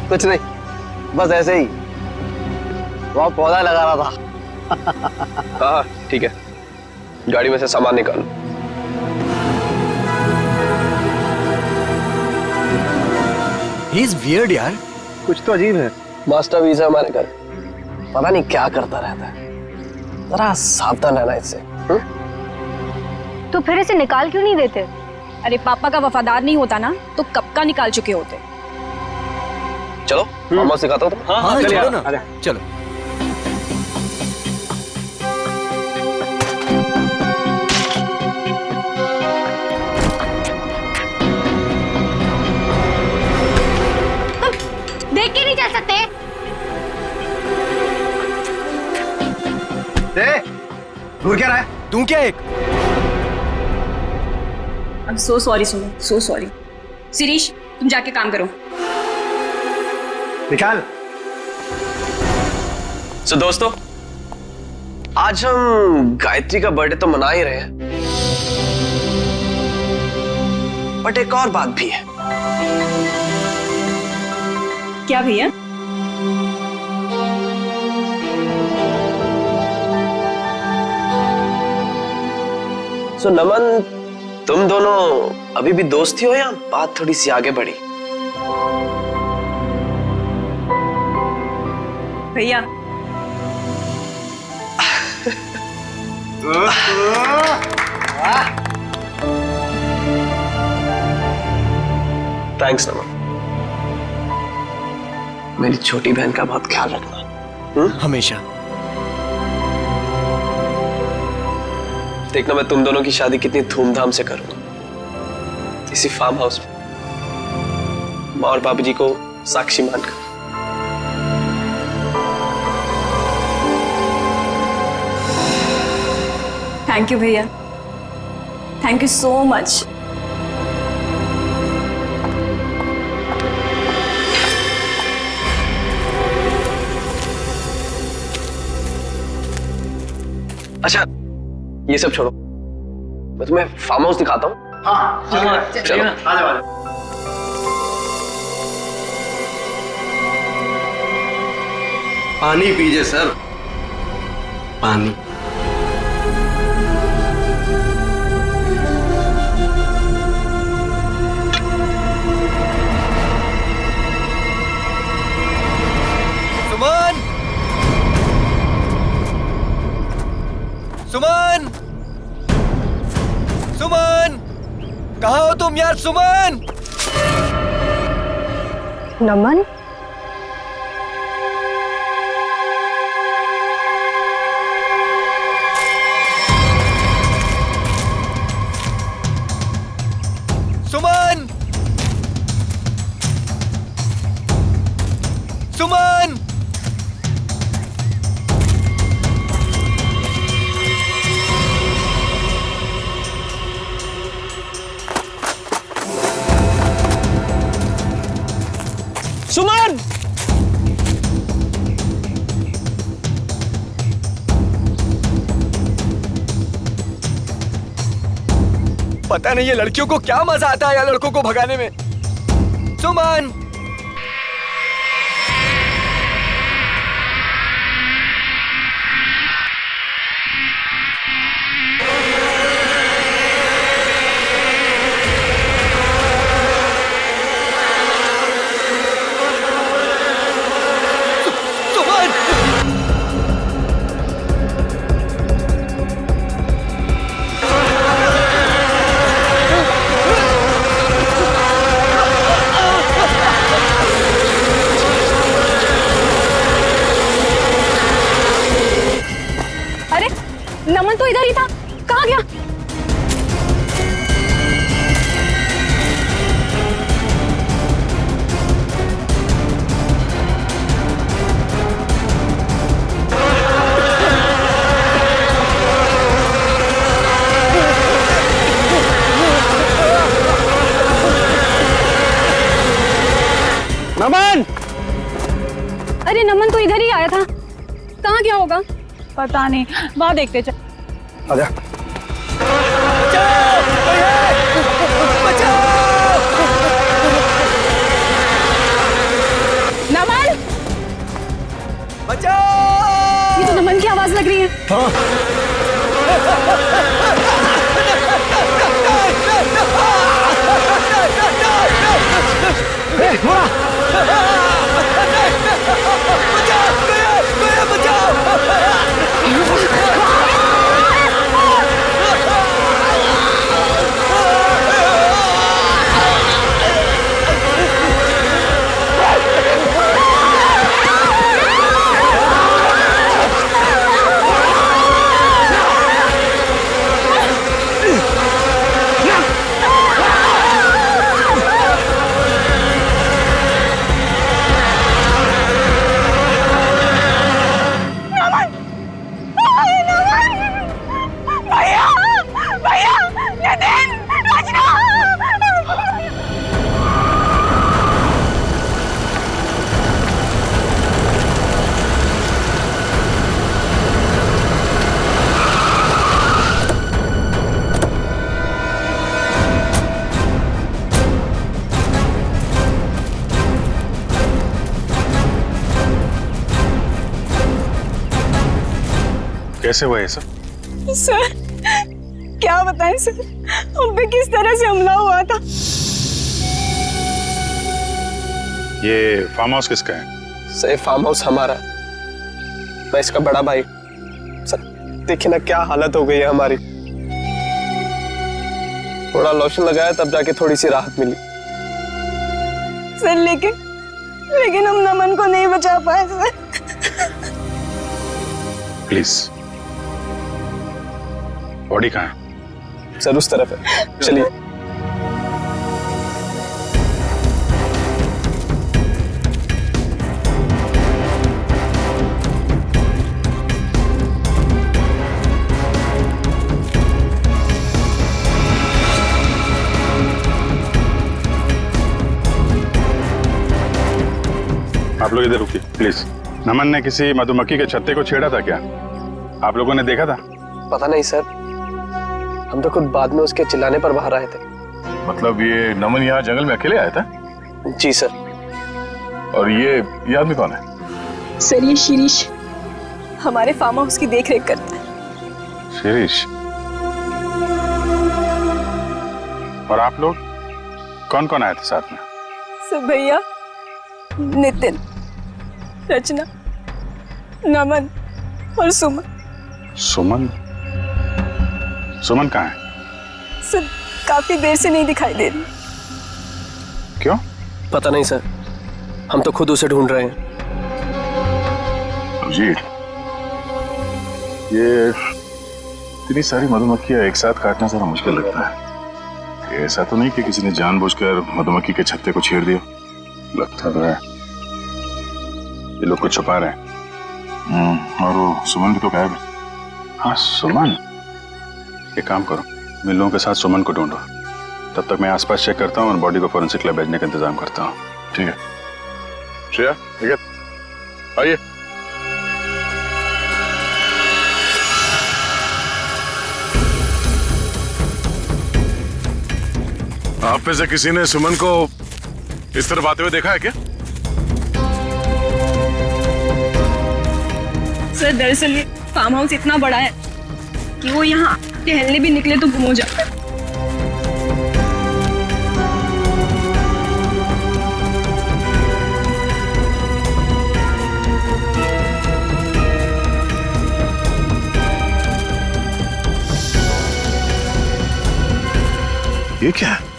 कुछ नहीं, बस ऐसे ही वहाँ पौधा लगा रहा था। हाँ ठीक है, गाड़ी में से सामान निकालो। He is weird यार। कुछ तो अजीब है। मास्टर वीजा हमारे घर, पता नहीं क्या करता रहता है। जरा सावधान रहना इससे। तो फिर इसे निकाल क्यों नहीं देते? अरे पापा का वफादार नहीं होता ना तो कब का निकाल चुके होते। चलो मामा सिखाता हूँ। हाँ चलो ना, चलो। देख के नहीं चल सकते? दूर क्या रहा है? तू क्या एक? I'm so sorry सुनो, so sorry। शिरीष तुम जाके काम करो। निकाल। So दोस्तों, आज हम गायत्री का बर्थडे तो मना ही रहे हैं, बट एक और बात भी है। क्या भैया? So नमन, तुम दोनों अभी भी दोस्त ही हो या बात थोड़ी सी आगे बढ़ी? भैया थैंक्स नमन। मेरी छोटी बहन का बहुत ख्याल रखना। हमेशा। देखना मैं तुम दोनों की शादी कितनी धूमधाम से करूंगा, इसी फार्म हाउस में, माँ और बाबूजी को साक्षी मानकर। थैंक यू भैया, थैंक यू सो मच। अच्छा ये सब छोड़ो, मैं तुम्हें फार्म हाउस दिखाता हूँ। हाँ चलो। आ जाओ। पानी पीजिए सर, पानी। सुमन, सुमन, सुमन, कहाँ हो तुम यार? सुमन, नमन, सुमन, सुमन, सुमन! पता नहीं ये लड़कियों को क्या मजा आता है यार लड़कों को भगाने में। सुमन, नमन तो इधर ही था, कहाँ गया? नमन! अरे नमन तो इधर ही आया था, कहाँ गया होगा? पता नहीं, वहां देखते चल। आजा। नमन! बचाओ! ये तो नमन की आवाज लग रही है। हाँ। कैसे हुआ ये सब? सर क्या बताएं सर, हम पे किस तरह से हमला हुआ था। ये फार्म हाउस किसका है? सर फार्म हाउस हमारा, मैं इसका बड़ा भाई। सर देखिए ना क्या हालत हो गई है हमारी। थोड़ा लोशन लगाया तब जाके थोड़ी सी राहत मिली। सर लेकिन हम नमन को नहीं बचा पाए सर। प्लीज, बॉडी कहाँ है? सर उस तरफ है, चलिए। आप लोग इधर रुकिए प्लीज। नमन ने किसी मधुमक्खी के छत्ते को छेड़ा था क्या? आप लोगों ने देखा था? पता नहीं सर, हम तो खुद बाद में उसके चिल्लाने पर बाहर आए थे। मतलब ये नमन यहाँ जंगल में अकेले आया था? जी सर। और ये आदमी कौन है? सर ये शिरीष हमारे फार्म हाउस की देखरेख करता है। शिरीष? और आप लोग कौन कौन आए थे साथ में? सर भैया, नितिन, रचना, नमन और सुमन। सुमन? सुमन कहाँ है? सर काफी देर से नहीं दिखाई दे रही। क्यों? पता नहीं सर, हम तो खुद उसे ढूंढ रहे हैं। जी, ये इतनी सारी मधुमक्खियां एक साथ काटना जरा मुश्किल लगता है। ये ऐसा तो नहीं कि किसी ने जानबूझकर मधुमक्खी के छत्ते को छेड़ दिया? लगता तो है ये लोग कुछ छुपा रहे हैं। और वो सुमन भी तो गायब है। हाँ सुमन, एक काम करो, मैं लोगों के साथ सुमन को ढूंढो, तब तक मैं आसपास चेक करता हूँ और बॉडी को फोरेंसिक लैब भेजने का इंतजाम करता हूँ। ठीक है श्रेया, ठीक है, आइए। आप में से किसी ने सुमन को इस तरफ आते हुए देखा है क्या? सर दरअसल ये फार्म हाउस इतना बड़ा है कि वो यहाँ टहलने भी निकले तो गुम हो जाता है। ये क्या है?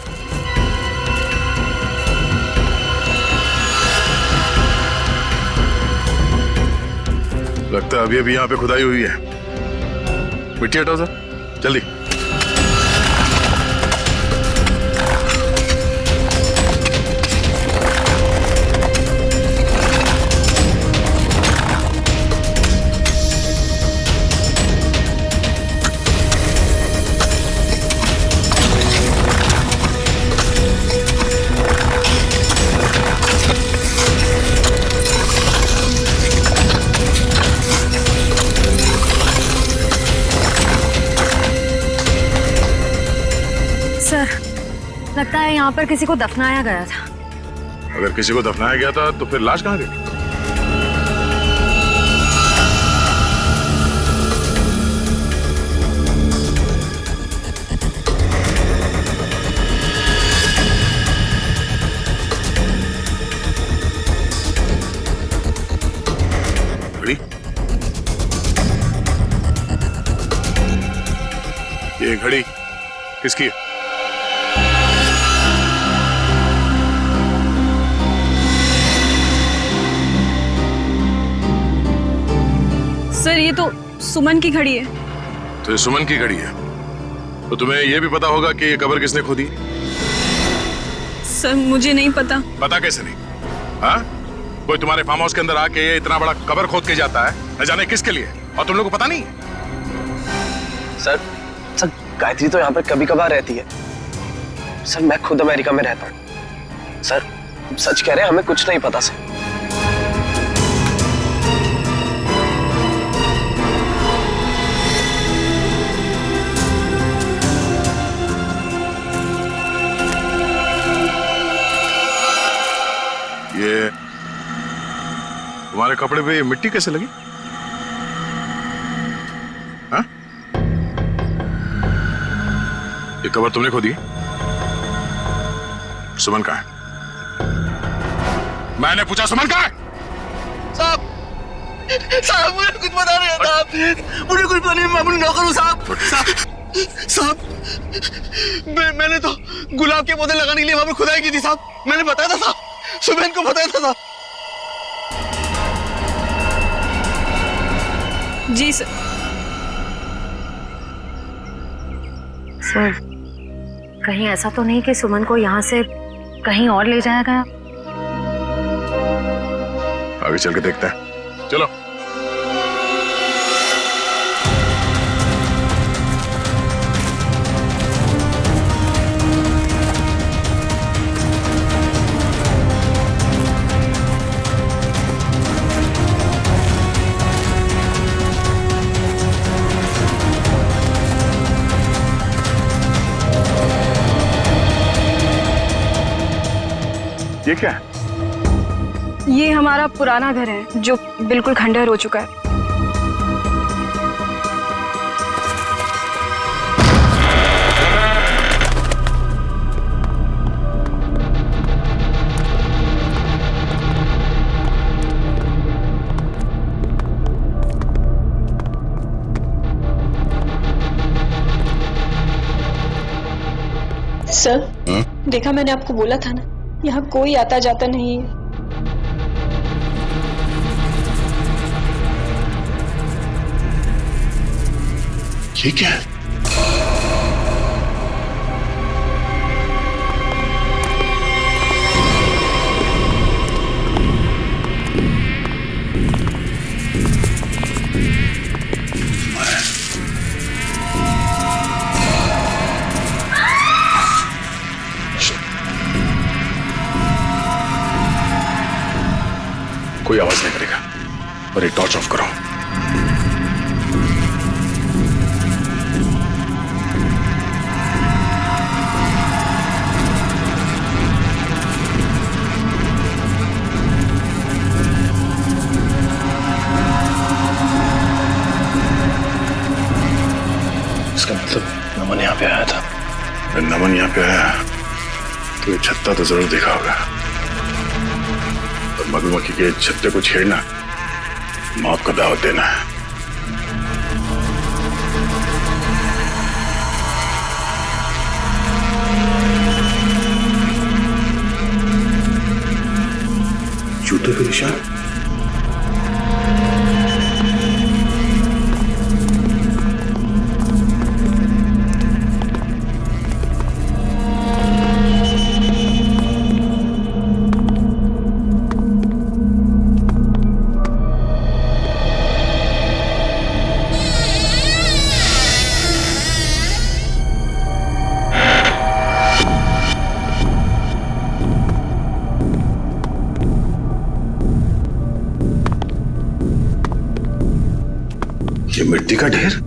लगता है अभी अभी यहाँ पे खुदाई हुई है। मिट्टी हटाओ सर, जल्दी। लगता है यहाँ पर किसी को दफनाया गया था। अगर किसी को दफनाया गया था तो फिर लाश कहाँ गई? घड़ी? ये घड़ी किसकी है? सर ये तो सुमन की घड़ी है। तो ये सुमन की घड़ी है, तो तुम्हें यह भी पता होगा कि ये कब्र किसने खोदी? सर मुझे नहीं पता। पता कैसे नहीं? हाँ, कोई तुम्हारे फार्म हाउस के अंदर आके ये इतना बड़ा कब्र खोद के जाता है, न जाने किसके लिए, और तुम लोग को पता नहीं? सर गायत्री तो यहाँ पर कभी कभार रहती है। सर मैं खुद अमेरिका में रहता हूँ। सर सच कह रहे हैं, हमें कुछ नहीं पता सर। ये तुम्हारे कपड़े पे मिट्टी कैसे लगी? हाँ? ये कब्र तुमने खोदी? सुमन कहाँ है? मैंने पूछा सुमन कहाँ है? साहब मुझे कुछ पता नहीं था। मुझे कुछ पता नहीं, मैं अपनी नौकर हूँ साहब। साहब मैंने तो गुलाब के पौधे लगाने के लिए वहां पर खुदाई की थी साहब। मैंने बताया था साहब, सुबह को बताया था साहब। जी सर। सर कहीं ऐसा तो नहीं कि सुमन को यहाँ से कहीं और ले जाया गया? आगे चल के देखते हैं, चलो। ये क्या है? ये हमारा पुराना घर है जो बिल्कुल खंडहर हो चुका है। सर, देखा मैंने आपको बोला था ना, यहाँ कोई आता जाता नहीं है। ये क्या है? कोई आवाज नहीं करेगा। और ये टॉर्च ऑफ करो। इसका मतलब नमन यहाँ पे आया था। अगर नमन यहाँ पे आया तो ये छत्ता तो जरूर देखा होगा। और मधुमक्खी के छत्ते को छेड़ना मौत को दावत देना है। जूते पे निशान। ये मिट्टी का ढेर।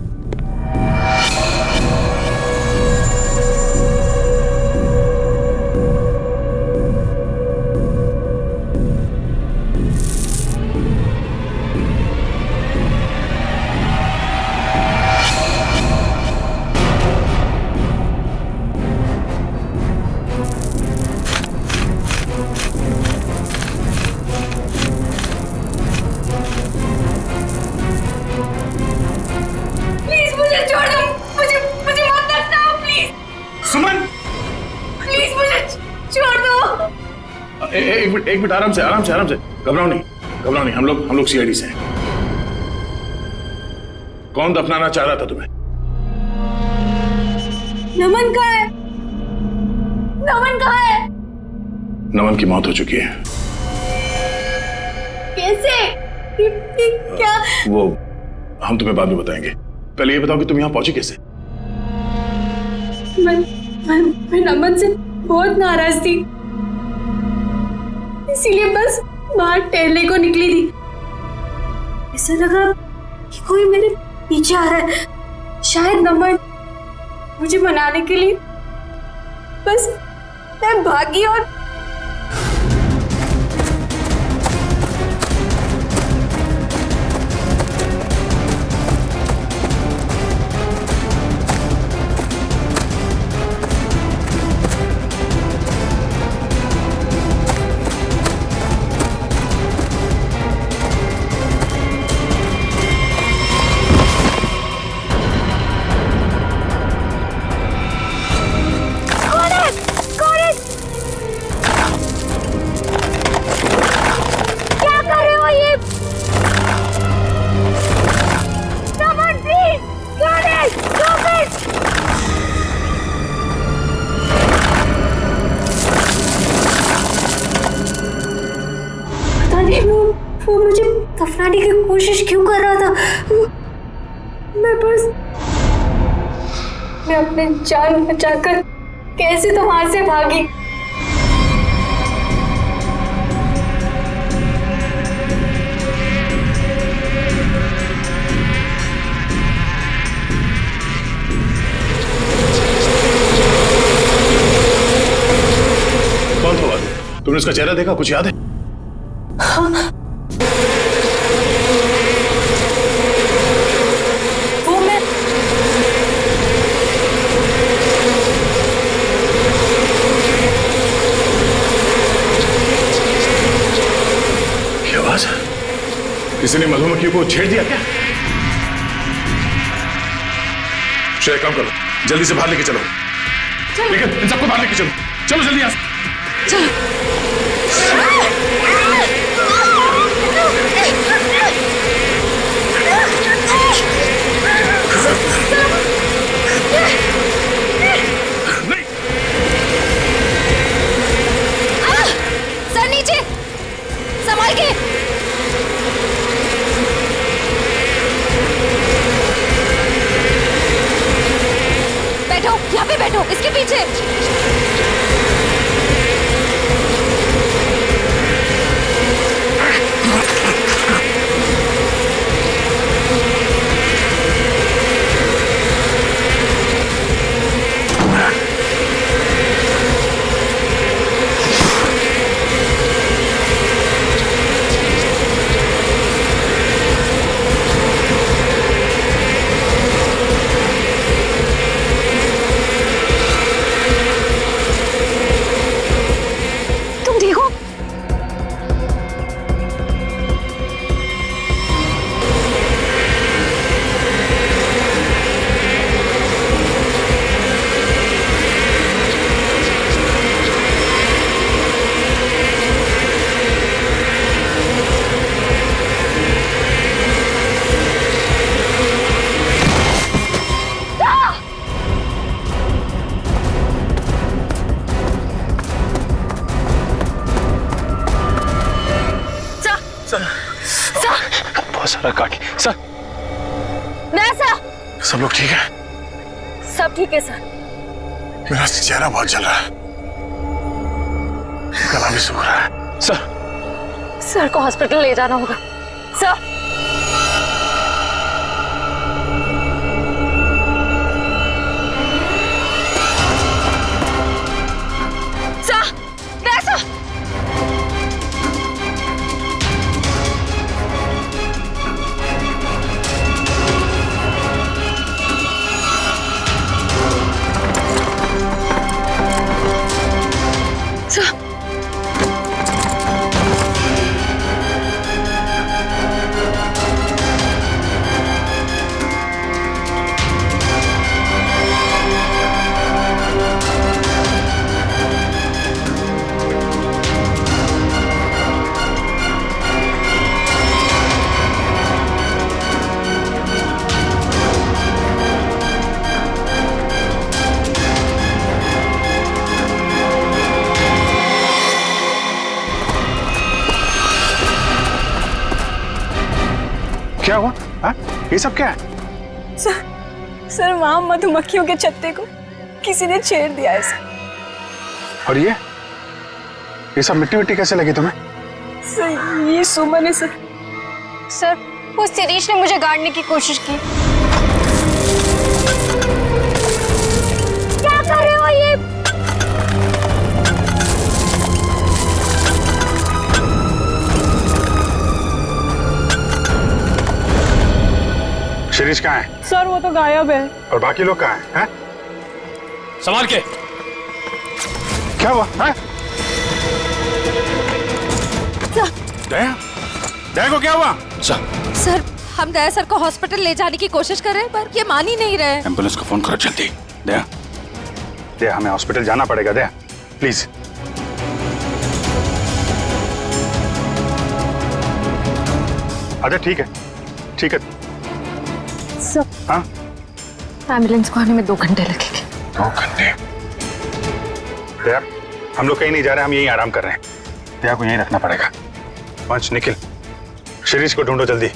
एक मिनट आराम से घबराओ नहीं। हम लोग सीआईडी से हैं। कौन दफनाना चाह रहा था तुम्हें? नमन कहाँ है? नमन कहाँ है? नमन की मौत हो चुकी है। कैसे? क्या? वो हम तुम्हें बाद में बताएंगे। पहले ये बताओ कि तुम यहाँ पहुंची कैसे? मैं नमन से बहुत नाराज थी, इसीलिए बस बाहर टहलने को निकली थी। ऐसा लगा कि कोई मेरे पीछे आ रहा है। शायद नमन मुझे मनाने के लिए बस मैं भागी और वो मुझे दफनाने की कोशिश क्यों कर रहा था? मैं अपने जान बचाकर कैसे तो वहां से भागी। कौन था? तुमने उसका चेहरा देखा? कुछ याद है? वो मैं क्या आवाज है? किसी ने मधुमक्खी को छेड़ दिया क्या? श्रेय, काम करो, जल्दी से बाहर लेके चलो। लेकिन इन सबको बाहर लेके चलो, चलो जल्दी यहाँ से। सर नीचे, संभाल के। बैठो, यहाँ पे बैठो, इसके पीछे। तुम ठीक हो? बहुत सारा काटी। सर, वैसा सब लोग ठीक है? सब ठीक है सर। मेरा चेहरा बहुत जल रहा है, गला भी सूख रहा है। सर को हॉस्पिटल ले जाना होगा। सर वैसा क्या हुआ? हाँ? ये सब क्या है? सर वहां मधुमक्खियों के छत्ते को किसी ने छेड़ दिया है सर। और ये सब मिट्टी मिट्टी कैसे लगी तुम्हें? सर ये सुमन है सर। सर वो शिरीष ने मुझे गाड़ने की कोशिश की। क्या कर रहे हो ये? शिरीष कहाँ है? सर वो तो गायब है। और बाकी लोग कहाँ हैं? हैं? संभाल के। क्या हुआ? हैं? दया? दया को क्या हुआ? सर हम दया सर को हॉस्पिटल ले जाने की कोशिश कर रहे हैं पर ये मान ही नहीं रहे। एम्बुलेंस को फोन करो जल्दी। दया, दया हमें हॉस्पिटल जाना पड़ेगा। दया प्लीज। अच्छा ठीक है, ठीक है। सर हाँ? एम्बुलेंस को आने में 2 घंटे लगेंगे। 2 घंटे? दया हम लोग कहीं नहीं जा रहे, हम यहीं आराम कर रहे हैं। दया को यहीं रखना पड़ेगा। पंच, निखिल, शिरीष को ढूंढो जल्दी,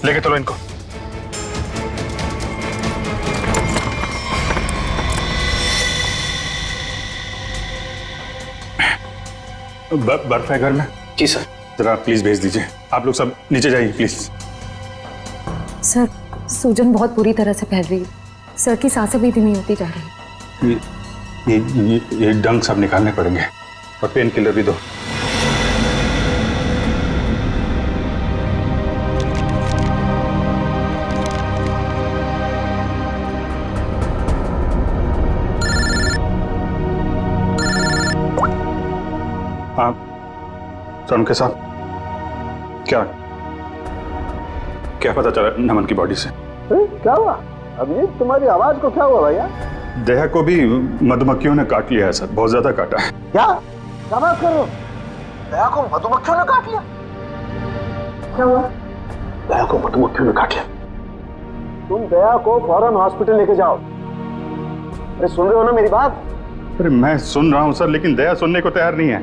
लेके चलो इनको। बर्फ है घर में? जी सर। जरा प्लीज भेज दीजिए। आप लोग सब नीचे जाइए प्लीज। सर सूजन बहुत बुरी तरह से फैल रही है। सर की सांसें भी धीमी होती जा रही है। ये डंक सब निकालने पड़ेंगे और पेन किलर भी दो। आप सर उनके साथ क्या क्या पता चला नमन की बॉडी से? क्या हुआ अभिजीत, तुम्हारी आवाज को क्या हुआ भैया? दया को भी मधुमक्खियों ने काट लिया है सर, बहुत ज्यादा काटा है। क्या बात कर रहे हो? दया को मधुमक्खियों ने काट लिया? क्या हुआ? दया को मधुमक्खियों ने काट लिया? तुम दया को फौरन हॉस्पिटल लेके जाओ। अरे सुन रहे हो ना मेरी बात? अरे मैं सुन रहा हूं सर, लेकिन दया सुनने को तैयार नहीं है।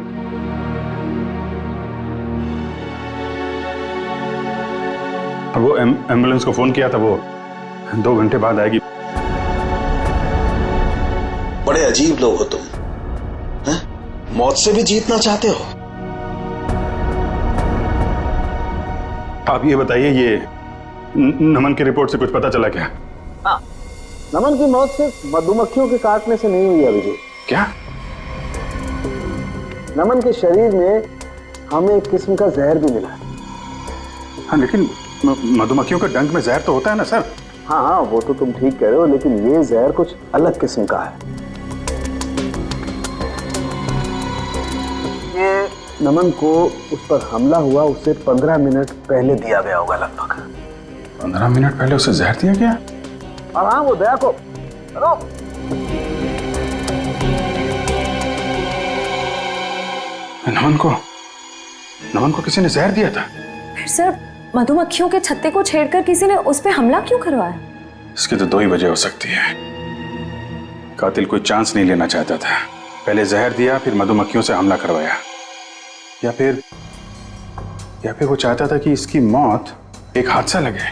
वो एम्बुलेंस को फोन किया था, वो 2 घंटे बाद आएगी। बड़े अजीब लोग हो तुम, हैं? मौत से भी जीतना चाहते हो? आप ये बताइए, ये नमन की रिपोर्ट से कुछ पता चला क्या? हाँ, नमन की मौत सिर्फ मधुमक्खियों के काटने से नहीं हुई अभिजीत। क्या? नमन के शरीर में हमें एक किस्म का जहर भी मिला है। हाँ, लेकिन मधुमक्खियों के डंक में जहर तो होता है ना सर? हाँ, वो तो तुम ठीक कह रहे हो, लेकिन ये जहर कुछ अलग किस्म का है। ये नमन को उस पर हमला हुआ उससे 15 मिनट पहले दिया गया होगा लगभग। 15 मिनट पहले उसे जहर दिया गया? और हाँ, वो दया को नमन को किसी ने जहर दिया था? फिर सर मधुमक्खियों के छत्ते को छेड़कर किसी ने उस पे हमला क्यों करवाया? इसकी तो 2 ही वजह हो सकती है। कातिल कोई चांस नहीं लेना चाहता था, पहले जहर दिया फिर मधुमक्खियों से हमला करवाया, या फिर वो चाहता था कि इसकी मौत एक हादसा लगे।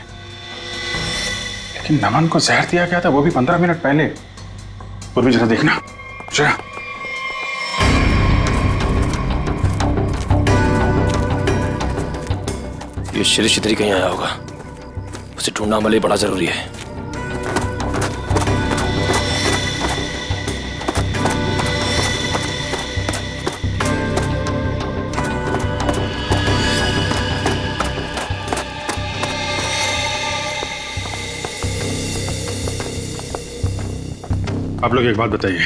लेकिन नमन को जहर दिया गया था, वो भी 15 मिनट पहले। पूर्वी जरा देखना, जरा। ये शिरीष इधर ही कहीं आया होगा, उसे ढूंढना हमारे लिए बड़ा जरूरी है। आप लोग एक बात बताइए,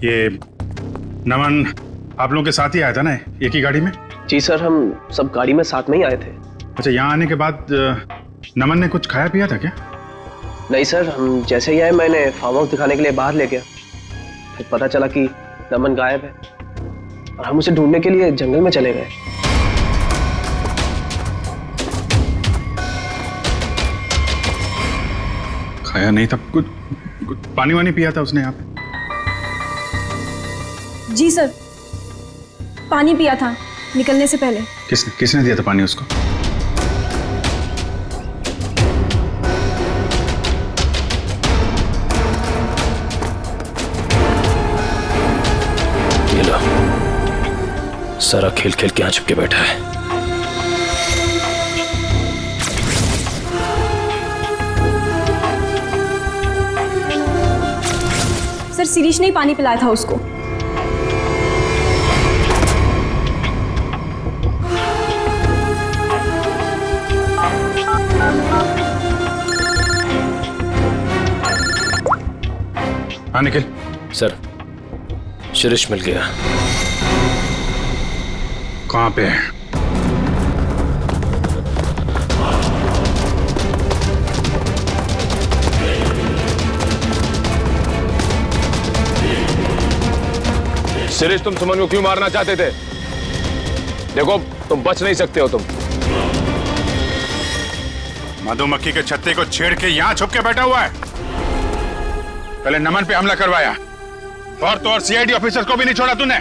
ये नमन आप लोगों के साथ ही आया था ना, एक ही गाड़ी में? जी सर, हम सब गाड़ी में साथ में ही आए थे। अच्छा, यहाँ आने के बाद नमन ने कुछ खाया पिया था क्या? नहीं सर, हम जैसे ही आए मैंने फार्म हाउस दिखाने के लिए बाहर ले गया, फिर पता चला कि नमन गायब है और हम उसे ढूंढने के लिए जंगल में चले गए। खाया नहीं था कुछ पानी वानी पिया था उसने यहाँ पे? जी सर, पानी पिया था निकलने से पहले। किसने दिया था पानी उसको? ये लो, सारा खेल खेल के यहाँ छुप के बैठा है। सर शिरीष ने ही पानी पिलाया था उसको। हाँ निखिल। सर, शिरीष मिल गया। कहाँ पे है? शिरीष, तुम सुमन को क्यों मारना चाहते थे? देखो, तुम बच नहीं सकते हो। तुम मधुमक्खी के छत्ते को छेड़ के यहाँ छुप के बैठा हुआ है। पहले नमन पे हमला करवाया और तो और सीआईडी ऑफिसर को भी नहीं छोड़ा तूने।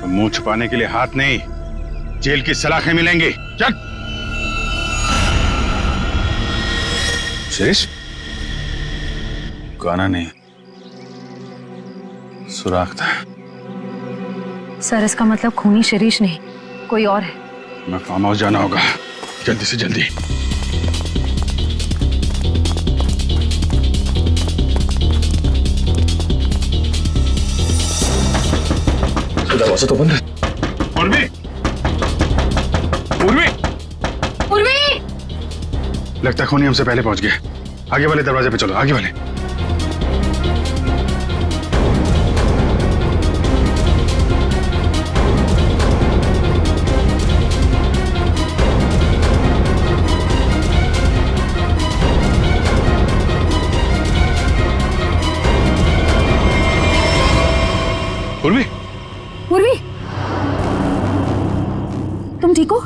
तो मुंह छुपाने के लिए हाथ नहीं, जेल की सलाखें मिलेंगी। चल। शिरीष, गाना नहीं, सुराग था। सर इसका मतलब खूनी शिरीष नहीं, कोई और है। मैं फार्म हाउस जाना होगा, जल्दी से जल्दी। दरवाजा तो बंद है। पूर्वी, पूर्वी, पूर्वी! लगता है खूनी हमसे पहले पहुंच गया। आगे वाले दरवाजे पे चलो, आगे वाले। पूर्वी, पूर्वी, तुम ठीक हो?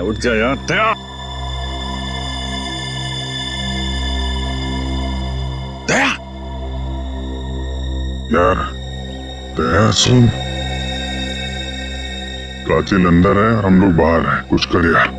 उठ जा यार, दया। दया यार, दया सुन, प्राचीन अंदर है, हम लोग बाहर हैं, कुछ कर यार।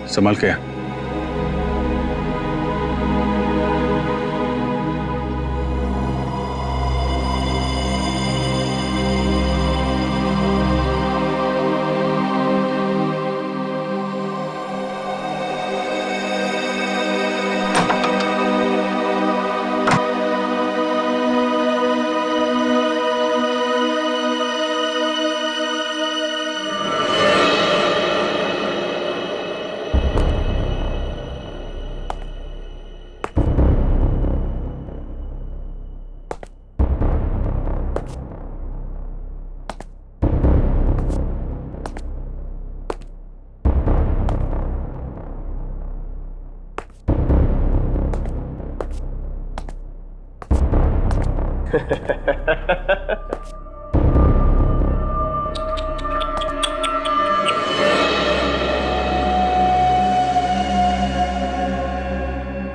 संभल के।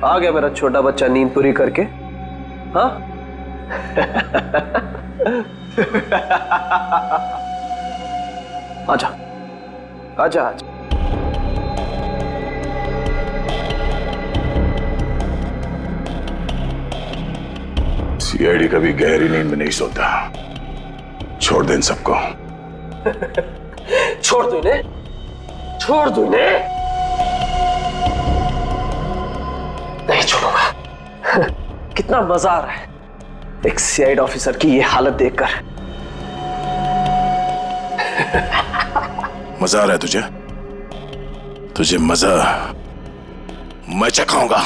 आ गया मेरा छोटा बच्चा नींद पूरी करके। हाँ आजा आजा आजा। सीआईडी कभी गहरी नींद में नहीं सोता। छोड़ दे इन सबको। छोड़ दो इन्हें, छोड़ दो इन्हें। नहीं छोड़ूंगा। कितना मजा आ रहा है एक सीआईडी ऑफिसर की ये हालत देखकर। मजा आ रहा है तुझे? तुझे मजा मैं चखाऊंगा।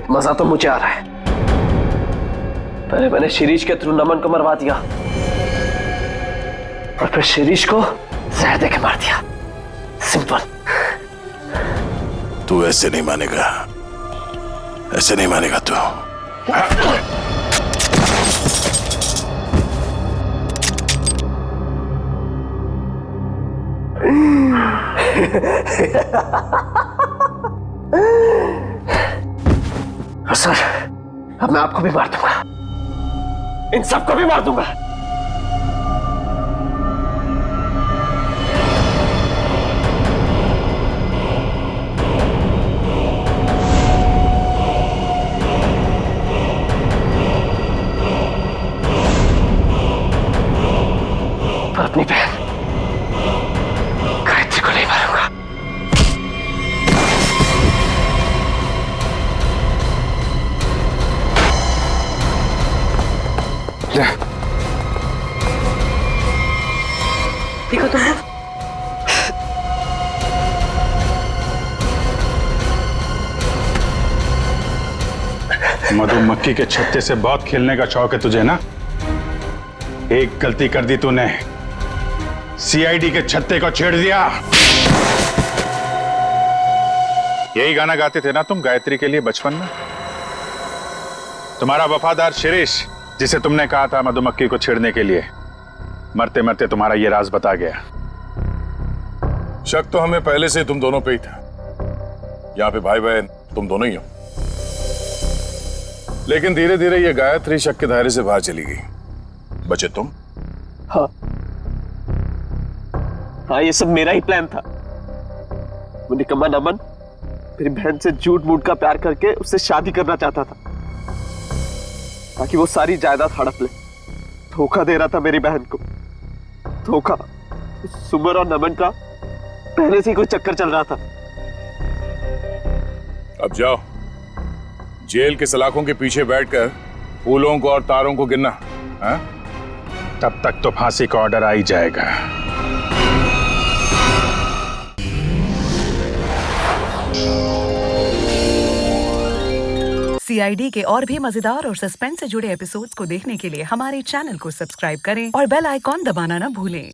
मजा तो मुझे आ रहा है। पहले मैंने शिरीष के थ्रू नमन को मरवा दिया और फिर शिरीष को जहर देके मार दिया। सिंपल। तू ऐसे नहीं मानेगा, ऐसे नहीं मानेगा तू। सर, अब मैं आपको भी मार दूंगा, इन सबको भी मार दूंगा। पर अपनी बहन गायत्री को नहीं मारूंगा। देखो तुम लोग, मधुमक्खी के छत्ते से बहुत खेलने का शौक है तुझे ना? एक गलती कर दी तूने, सीआईडी के छत्ते को छेड़ दिया। यही गाना गाते थे ना तुम गायत्री के लिए बचपन में? तुम्हारा वफादार शिरीष, जिसे तुमने कहा था मधुमक्खी को छेड़ने के लिए, मरते मरते तुम्हारा ये राज बता गया। शक तो हमें पहले से तुम दोनों पे ही था। यहाँ पे भाई बहन तुम दोनों ही हो। लेकिन धीरे धीरे ये गायत्री शक के दायरे से बाहर चली गई। बचे तुम। हाँ, ये सब मेरा ही प्लान था। वो निकम्मा नमन मेरी बहन से झूठ मूठ का प्यार करके उससे शादी करना चाहता था ताकि वो सारी जायदाद हड़प ले। धोखा दे रहा था मेरी बहन को। धोखा। सुमर और नमन का पहले से ही कोई चक्कर चल रहा था। अब जाओ, जेल के सलाखों के पीछे बैठकर फूलों को और तारों को गिनना। हाँ? तब तक तो फांसी का ऑर्डर आ ही जाएगा। सीआईडी के और भी मजेदार और सस्पेंस से जुड़े एपिसोड्स को देखने के लिए हमारे चैनल को सब्सक्राइब करें और बेल आइकॉन दबाना ना भूलें।